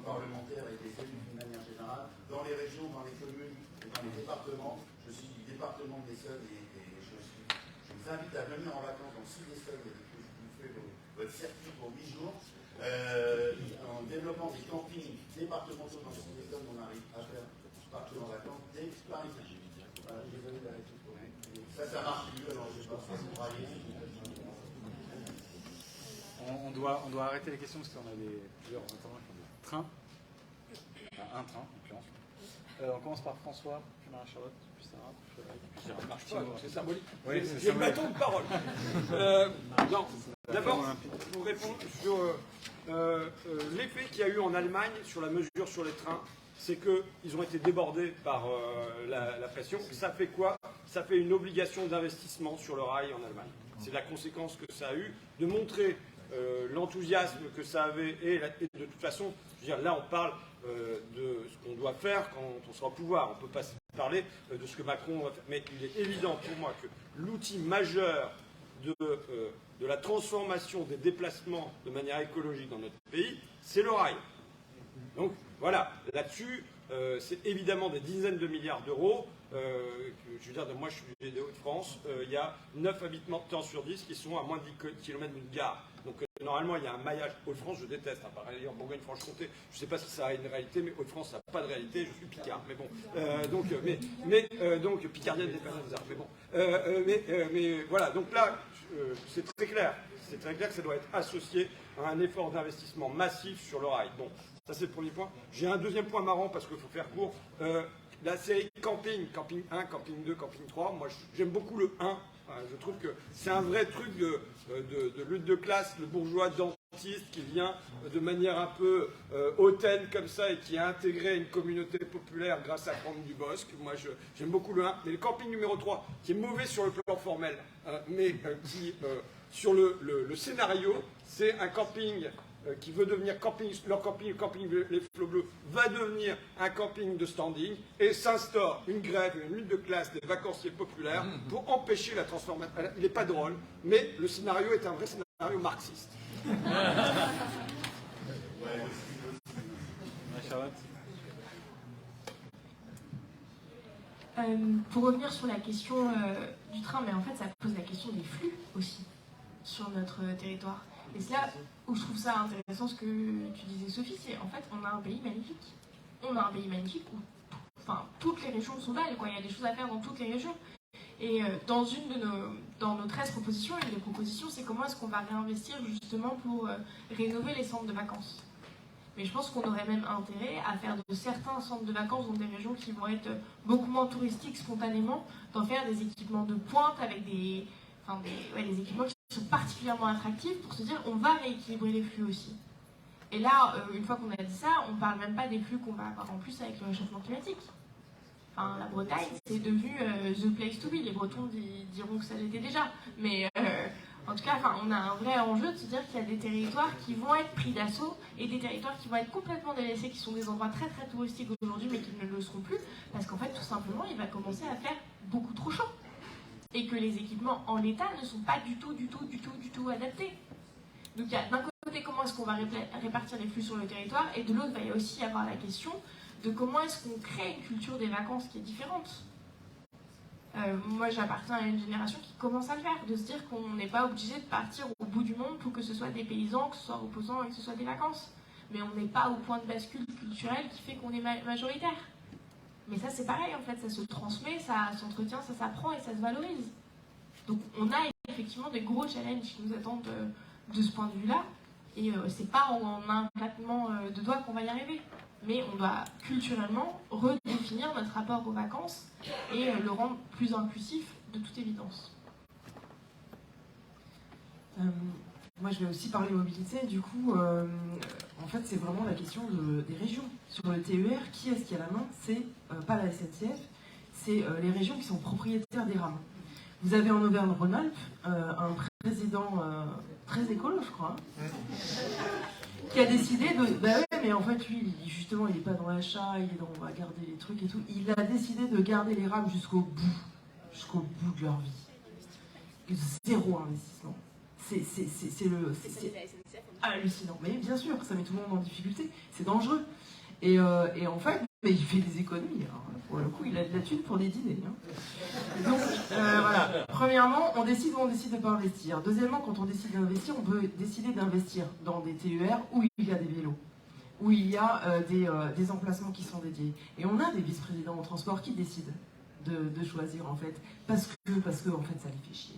parlementaires et des élus d'une manière générale, dans les régions, dans les communes et dans les départements, je suis du département des Essonnes et je vous invite à venir en vacances dans 6 Essonnes et vous faites votre circuit pour 8 jours. En développant des campings départementaux dans 6 Essonnes, on arrive à faire partir en vacances des Parisiens. Désolé de la réplique. Ça marche mieux, alors je ne sais pas si vous braillez. On doit arrêter les questions parce qu'on a plusieurs intervenants qui ont des trains. un train, en l'occurrence. On commence par François, puis Marie-Charlotte, puis Sarah, puis Frédéric, puis Gérard. Ça marche pas, c'est symbolique. Oui, j'ai le bâton de parole. Non, d'abord, pour répondre sur l'effet qu'il y a eu en Allemagne sur la mesure sur les trains, c'est qu'ils ont été débordés par la pression. Ça fait quoi? Ça fait une obligation d'investissement sur le rail en Allemagne. C'est la conséquence que ça a eu, de montrer l'enthousiasme que ça avait. Et de toute façon, je veux dire, là on parle de ce qu'on doit faire quand on sera au pouvoir. On ne peut pas parler de ce que Macron va faire. Mais il est évident pour moi que l'outil majeur de la transformation des déplacements de manière écologique dans notre pays, c'est le rail. Donc voilà, là-dessus, c'est évidemment des dizaines de milliards d'euros. Je veux dire, moi je suis des Hauts-de-France, il y a 9 habitants sur 10 qui sont à moins de 10 km d'une gare. Donc normalement il y a un maillage. Hauts-de-France, je déteste, par ailleurs en Bourgogne-Franche-Comté, je ne sais pas si ça a une réalité, mais Hauts-de-France ça n'a pas de réalité, je suis Picard, mais bon. Donc Picardienne des personnes bizarres, mais bon. Mais voilà, donc là, c'est très clair. C'est très clair que ça doit être associé à un effort d'investissement massif sur le rail. Bon, ça c'est le premier point. J'ai un deuxième point marrant parce qu'il faut faire court. La série Camping, Camping 1, Camping 2, Camping 3, moi j'aime beaucoup le 1. Je trouve que c'est un vrai truc de lutte de classe, le bourgeois dentiste qui vient de manière un peu hautaine comme ça et qui a intégré une communauté populaire grâce à Franck Dubosc. Moi j'aime beaucoup le 1. Mais le camping numéro 3, qui est mauvais sur le plan formel, mais qui, sur le scénario, c'est un camping qui veut devenir camping, le camping Les Flots Bleus va devenir un camping de standing et s'instaure une grève, une lutte de classe des vacanciers populaires pour empêcher la transformation. Il n'est pas drôle, mais le scénario est un vrai scénario marxiste. Pour revenir sur la question du train, mais en fait ça pose la question des flux aussi sur notre territoire. Et c'est là où je trouve ça intéressant ce que tu disais Sophie, c'est en fait on a un pays magnifique. On a un pays magnifique où toutes les régions sont belles, quoi. Il y a des choses à faire dans toutes les régions. Et dans nos 13 propositions, une des propositions c'est comment est-ce qu'on va réinvestir justement pour rénover les centres de vacances. Mais je pense qu'on aurait même intérêt à faire de certains centres de vacances dans des régions qui vont être beaucoup moins touristiques spontanément, d'en faire des équipements de pointe avec des équipements qui sont particulièrement attractifs pour se dire on va rééquilibrer les flux aussi. Et là, une fois qu'on a dit ça, on ne parle même pas des flux qu'on va avoir en plus avec le réchauffement climatique. Enfin, la Bretagne, c'est devenu the place to be. Les Bretons diront que ça l'était déjà. Mais en tout cas, on a un vrai enjeu de se dire qu'il y a des territoires qui vont être pris d'assaut et des territoires qui vont être complètement délaissés, qui sont des endroits très très touristiques aujourd'hui, mais qui ne le seront plus, parce qu'en fait, tout simplement, il va commencer à faire beaucoup trop chaud. Et que les équipements en l'état ne sont pas du tout adaptés. Donc il y a d'un côté comment est-ce qu'on va répartir les flux sur le territoire, et de l'autre, il va y aussi avoir la question de comment est-ce qu'on crée une culture des vacances qui est différente. Moi j'appartiens à une génération qui commence à le faire, de se dire qu'on n'est pas obligé de partir au bout du monde pour que ce soit des paysans, que ce soit reposant et que ce soit des vacances. Mais on n'est pas au point de bascule culturel qui fait qu'on est majoritaire. Mais ça c'est pareil en fait, ça se transmet, ça s'entretient, ça s'apprend et ça se valorise. Donc on a effectivement des gros challenges qui nous attendent de ce point de vue-là, et c'est pas en un claquement de doigts qu'on va y arriver. Mais on doit culturellement redéfinir notre rapport aux vacances et le rendre plus inclusif de toute évidence. Moi je vais aussi parler mobilité, du coup en fait c'est vraiment la question des régions. Sur le TER, qui est-ce qui a la main? C'est pas la SNCF, c'est les régions qui sont propriétaires des rames. Vous avez en Auvergne-Rhône-Alpes un président très écolo, je crois, qui a décidé de... Bah ouais, mais en fait, lui, justement, il n'est pas dans l'achat, il est dans on va garder les trucs et tout. Il a décidé de garder les rames jusqu'au bout de leur vie. Zéro investissement. C'est hallucinant. Mais bien sûr, ça met tout le monde en difficulté. C'est dangereux. Et en fait, mais il fait des économies. Alors, pour le coup, il a de la thune pour des dîners. Hein. Donc, voilà. Premièrement, on décide ou on décide de ne pas investir. Deuxièmement, quand on décide d'investir, on peut décider d'investir dans des TER où il y a des vélos, où il y a des emplacements qui sont dédiés. Et on a des vice-présidents au transport qui décident de choisir, en fait, parce que en fait, ça les fait chier.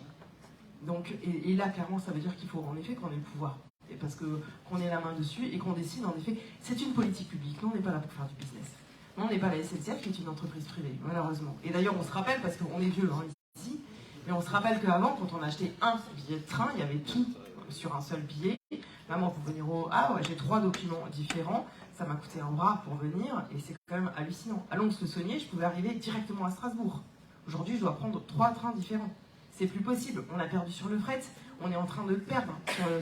Donc, et là, clairement, ça veut dire qu'il faut en effet qu'on ait le pouvoir Et parce qu'on ait la main dessus et qu'on décide, en effet, c'est une politique publique. Nous, on n'est pas là pour faire du business. Nous, on n'est pas la SNCF qui est une entreprise privée, malheureusement. Et d'ailleurs, on se rappelle, parce qu'on est vieux ici, mais on se rappelle qu'avant, quand on achetait un billet de train, il y avait tout sur un seul billet. Maman, pour venir au Havre, j'ai 3 documents différents. Ça m'a coûté un bras pour venir et c'est quand même hallucinant. À Lons-le-Saunier, je pouvais arriver directement à Strasbourg. Aujourd'hui, je dois prendre 3 trains différents. C'est plus possible. On a perdu sur le fret. On est en train de perdre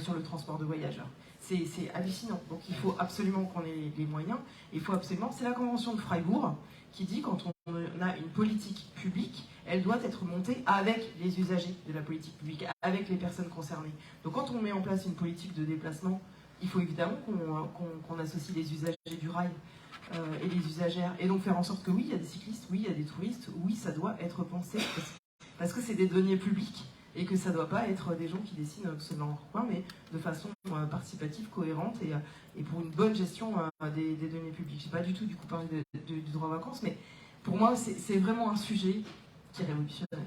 sur le transport de voyageurs. C'est hallucinant. Donc il faut absolument qu'on ait les moyens. Il faut absolument. C'est la Convention de Freiburg qui dit quand on a une politique publique, elle doit être montée avec les usagers de la politique publique, avec les personnes concernées. Donc quand on met en place une politique de déplacement, il faut évidemment qu'on associe les usagers du rail et les usagères. Et donc faire en sorte que oui, il y a des cyclistes, oui, il y a des touristes, oui, ça doit être pensé. Parce que c'est des données publiques et que ça ne doit pas être des gens qui décident dans leur coin, mais de façon participative, cohérente et pour une bonne gestion des données publiques. Je n'ai pas du tout du coup parlé du droit aux vacances, mais pour moi, c'est vraiment un sujet qui est révolutionnaire,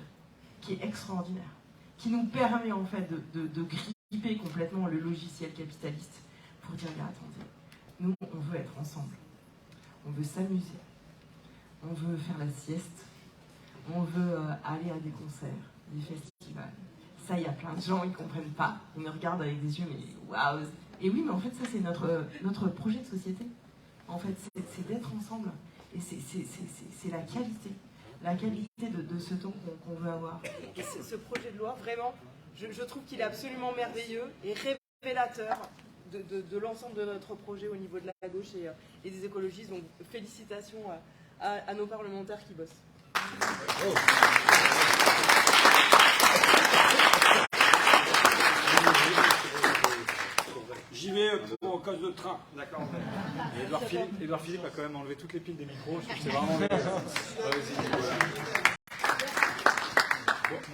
qui est extraordinaire, qui nous permet en fait de gripper complètement le logiciel capitaliste pour dire, attendez, nous, on veut être ensemble, on veut s'amuser, on veut faire la sieste, on veut aller à des concerts, des festivals. Ça, il y a plein de gens, ils ne comprennent pas. Ils me regardent avec des yeux, mais waouh! Et oui, mais en fait, ça, c'est notre projet de société. En fait, c'est d'être ensemble. Et c'est la qualité de ce temps qu'on veut avoir. Et ce projet de loi, vraiment, je trouve qu'il est absolument merveilleux et révélateur de l'ensemble de notre projet au niveau de la gauche et des écologistes. Donc, félicitations à nos parlementaires qui bossent. J'y vais pour cause de train. D'accord. Édouard Philippe a quand même enlevé toutes les piles des micros. Je trouve que c'est vraiment...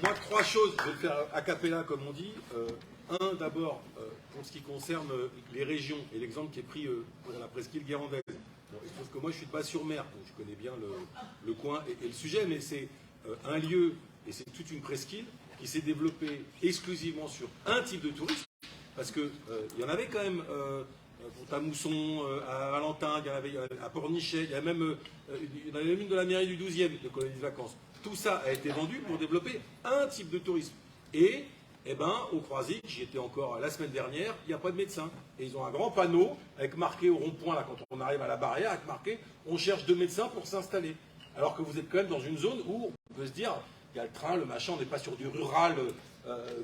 Moi, 3 choses. Je vais le faire a cappella, comme on dit. Un, d'abord, pour ce qui concerne les régions, et l'exemple qui est pris pour la presqu'île guérandaise. Bon, il se trouve que moi, je suis de Bas-sur-Mer, donc je connais bien le coin et le sujet, mais c'est un lieu, et c'est toute une presqu'île, qui s'est développée exclusivement sur un type de tourisme, parce qu'il y en avait quand même à Mousson, à Valentin, il y en avait à Pornichet, il y en avait même une de la mairie du 12e de colonies de vacances. Tout ça a été vendu pour développer un type de tourisme. Et au Croisic, j'y étais encore la semaine dernière, il n'y a pas de médecin. Et ils ont un grand panneau avec marqué au rond-point, là, quand on arrive à la barrière, avec marqué « On cherche 2 médecins pour s'installer ». Alors que vous êtes quand même dans une zone où on peut se dire « Il y a le train, le machin, on n'est pas sur du rural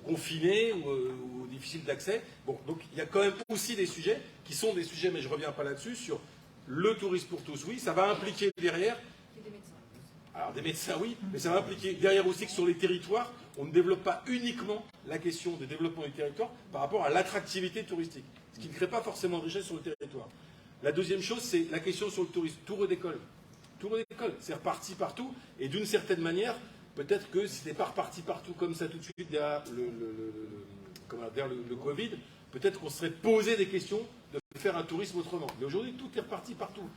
confiné ou difficile d'accès ». Bon, donc il y a quand même aussi des sujets qui sont des sujets, mais je ne reviens pas là-dessus, sur le tourisme pour tous. Oui, ça va impliquer derrière... Alors des médecins, oui, mais ça va impliquer derrière aussi que sur les territoires, on ne développe pas uniquement la question du développement du territoire par rapport à l'attractivité touristique, ce qui ne crée pas forcément de richesse sur le territoire. La deuxième chose, c'est la question sur le tourisme. Tout redécolle. Tout redécolle. C'est reparti partout. Et d'une certaine manière, peut-être que si ce n'est pas reparti partout comme ça tout de suite derrière le Covid, peut-être qu'on serait posé des questions de faire un tourisme autrement. Mais aujourd'hui, tout est reparti partout.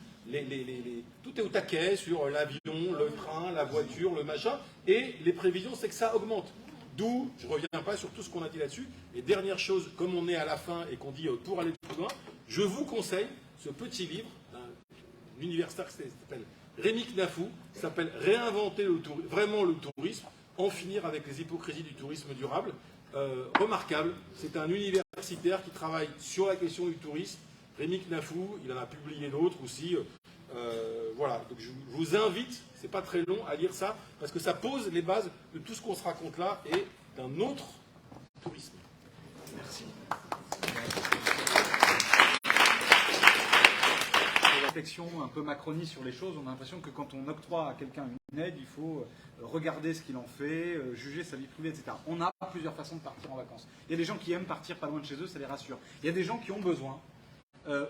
Tout est au taquet sur l'avion, le train, la voiture, le machin. Et les prévisions, c'est que ça augmente. D'où, je ne reviens pas sur tout ce qu'on a dit là-dessus. Et dernière chose, comme on est à la fin et qu'on dit pour aller plus loin, je vous conseille ce petit livre d'un universitaire qui s'appelle Rémi Knafou, qui s'appelle « Réinventer vraiment le tourisme, en finir avec les hypocrisies du tourisme durable ». Remarquable, c'est un universitaire qui travaille sur la question du tourisme. Rémi Knafou, il en a publié d'autres aussi. Voilà, donc je vous invite, c'est pas très long, à lire ça, parce que ça pose les bases de tout ce qu'on se raconte là et d'un autre tourisme. Merci. Réflexion un peu macroniste sur les choses, on a l'impression que quand on octroie à quelqu'un une aide, il faut regarder ce qu'il en fait, juger sa vie privée, etc. On a plusieurs façons de partir en vacances. Il y a des gens qui aiment partir pas loin de chez eux, ça les rassure. Il y a des gens qui ont besoin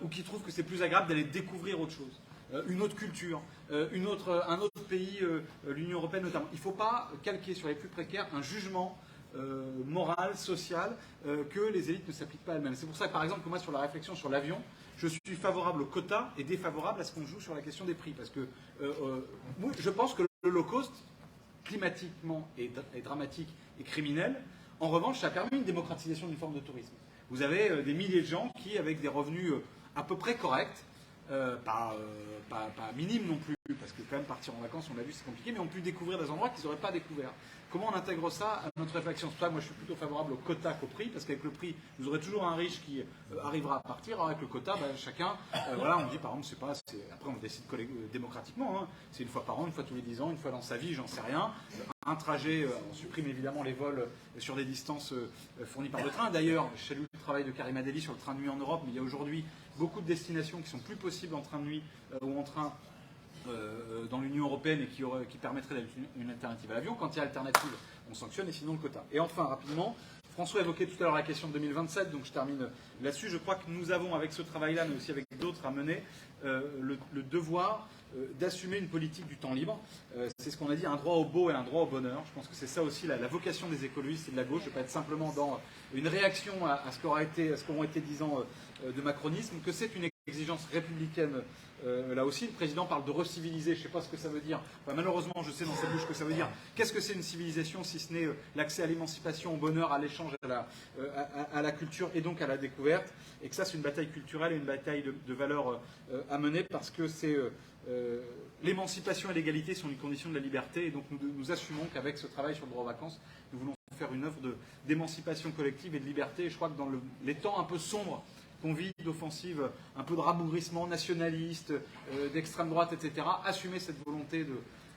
ou qui trouvent que c'est plus agréable d'aller découvrir autre chose, une autre culture, un autre pays, l'Union européenne notamment. Il ne faut pas calquer sur les plus précaires un jugement moral, social, que les élites ne s'appliquent pas elles-mêmes. C'est pour ça que, par exemple, que moi, sur la réflexion sur l'avion, je suis favorable au quota et défavorable à ce qu'on joue sur la question des prix. Parce que moi, je pense que le low cost, climatiquement est dramatique et criminel. En revanche, ça permet une démocratisation d'une forme de tourisme. Vous avez des milliers de gens qui, avec des revenus à peu près corrects, pas minimes non plus, parce que quand même partir en vacances, on l'a vu, c'est compliqué, mais ont pu découvrir des endroits qu'ils n'auraient pas découverts. Comment on intègre ça à notre réflexion? C'est pour ça que moi je suis plutôt favorable au quota qu'au prix, parce qu'avec le prix, vous aurez toujours un riche qui arrivera à partir. Alors avec le quota, chacun, voilà, on dit par exemple, après on décide démocratiquement, hein, c'est une fois par an, une fois tous les 10 ans, une fois dans sa vie, j'en sais rien. Un trajet, on supprime évidemment les vols sur des distances fournies par le train. D'ailleurs, je salue le travail de Karima Deli sur le train de nuit en Europe, mais il y a aujourd'hui beaucoup de destinations qui sont plus possibles en train de nuit ou en train dans l'Union Européenne et qui permettraient d'être une alternative à l'avion. Quand il y a alternative, on sanctionne et sinon le quota. Et enfin, rapidement, François évoquait tout à l'heure la question de 2027, donc je termine là-dessus. Je crois que nous avons, avec ce travail-là, mais aussi avec d'autres à mener, le devoir d'assumer une politique du temps libre. C'est ce qu'on a dit, un droit au beau et un droit au bonheur. Je pense que c'est ça aussi la vocation des écologistes et de la gauche, de ne pas être simplement dans une réaction à ce qu'auront été 10 ans de macronisme, que c'est une exigence républicaine. Là aussi, le président parle de reciviliser, je ne sais pas ce que ça veut dire. Enfin, malheureusement, je sais dans sa bouche ce que ça veut dire. Qu'est-ce que c'est une civilisation si ce n'est l'accès à l'émancipation, au bonheur, à l'échange, à la culture et donc à la découverte? Et que ça, c'est une bataille culturelle et une bataille de valeurs à mener, parce que c'est l'émancipation et l'égalité sont une condition de la liberté. Et donc nous assumons qu'avec ce travail sur le droit aux vacances, nous voulons faire une œuvre d'émancipation collective et de liberté. Et je crois que dans les temps un peu sombres qu'on vit, d'offensive, un peu de rabougrissement nationaliste, d'extrême droite, etc., assumer cette volonté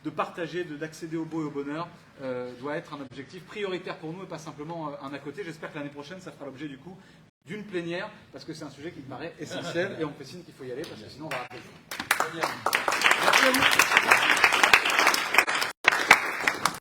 de partager, d'accéder au beau et au bonheur, doit être un objectif prioritaire pour nous et pas simplement un à côté. J'espère que l'année prochaine, ça fera l'objet du coup d'une plénière, parce que c'est un sujet qui me paraît essentiel et on fait signe qu'il faut y aller, parce que sinon on va rater. Merci à vous.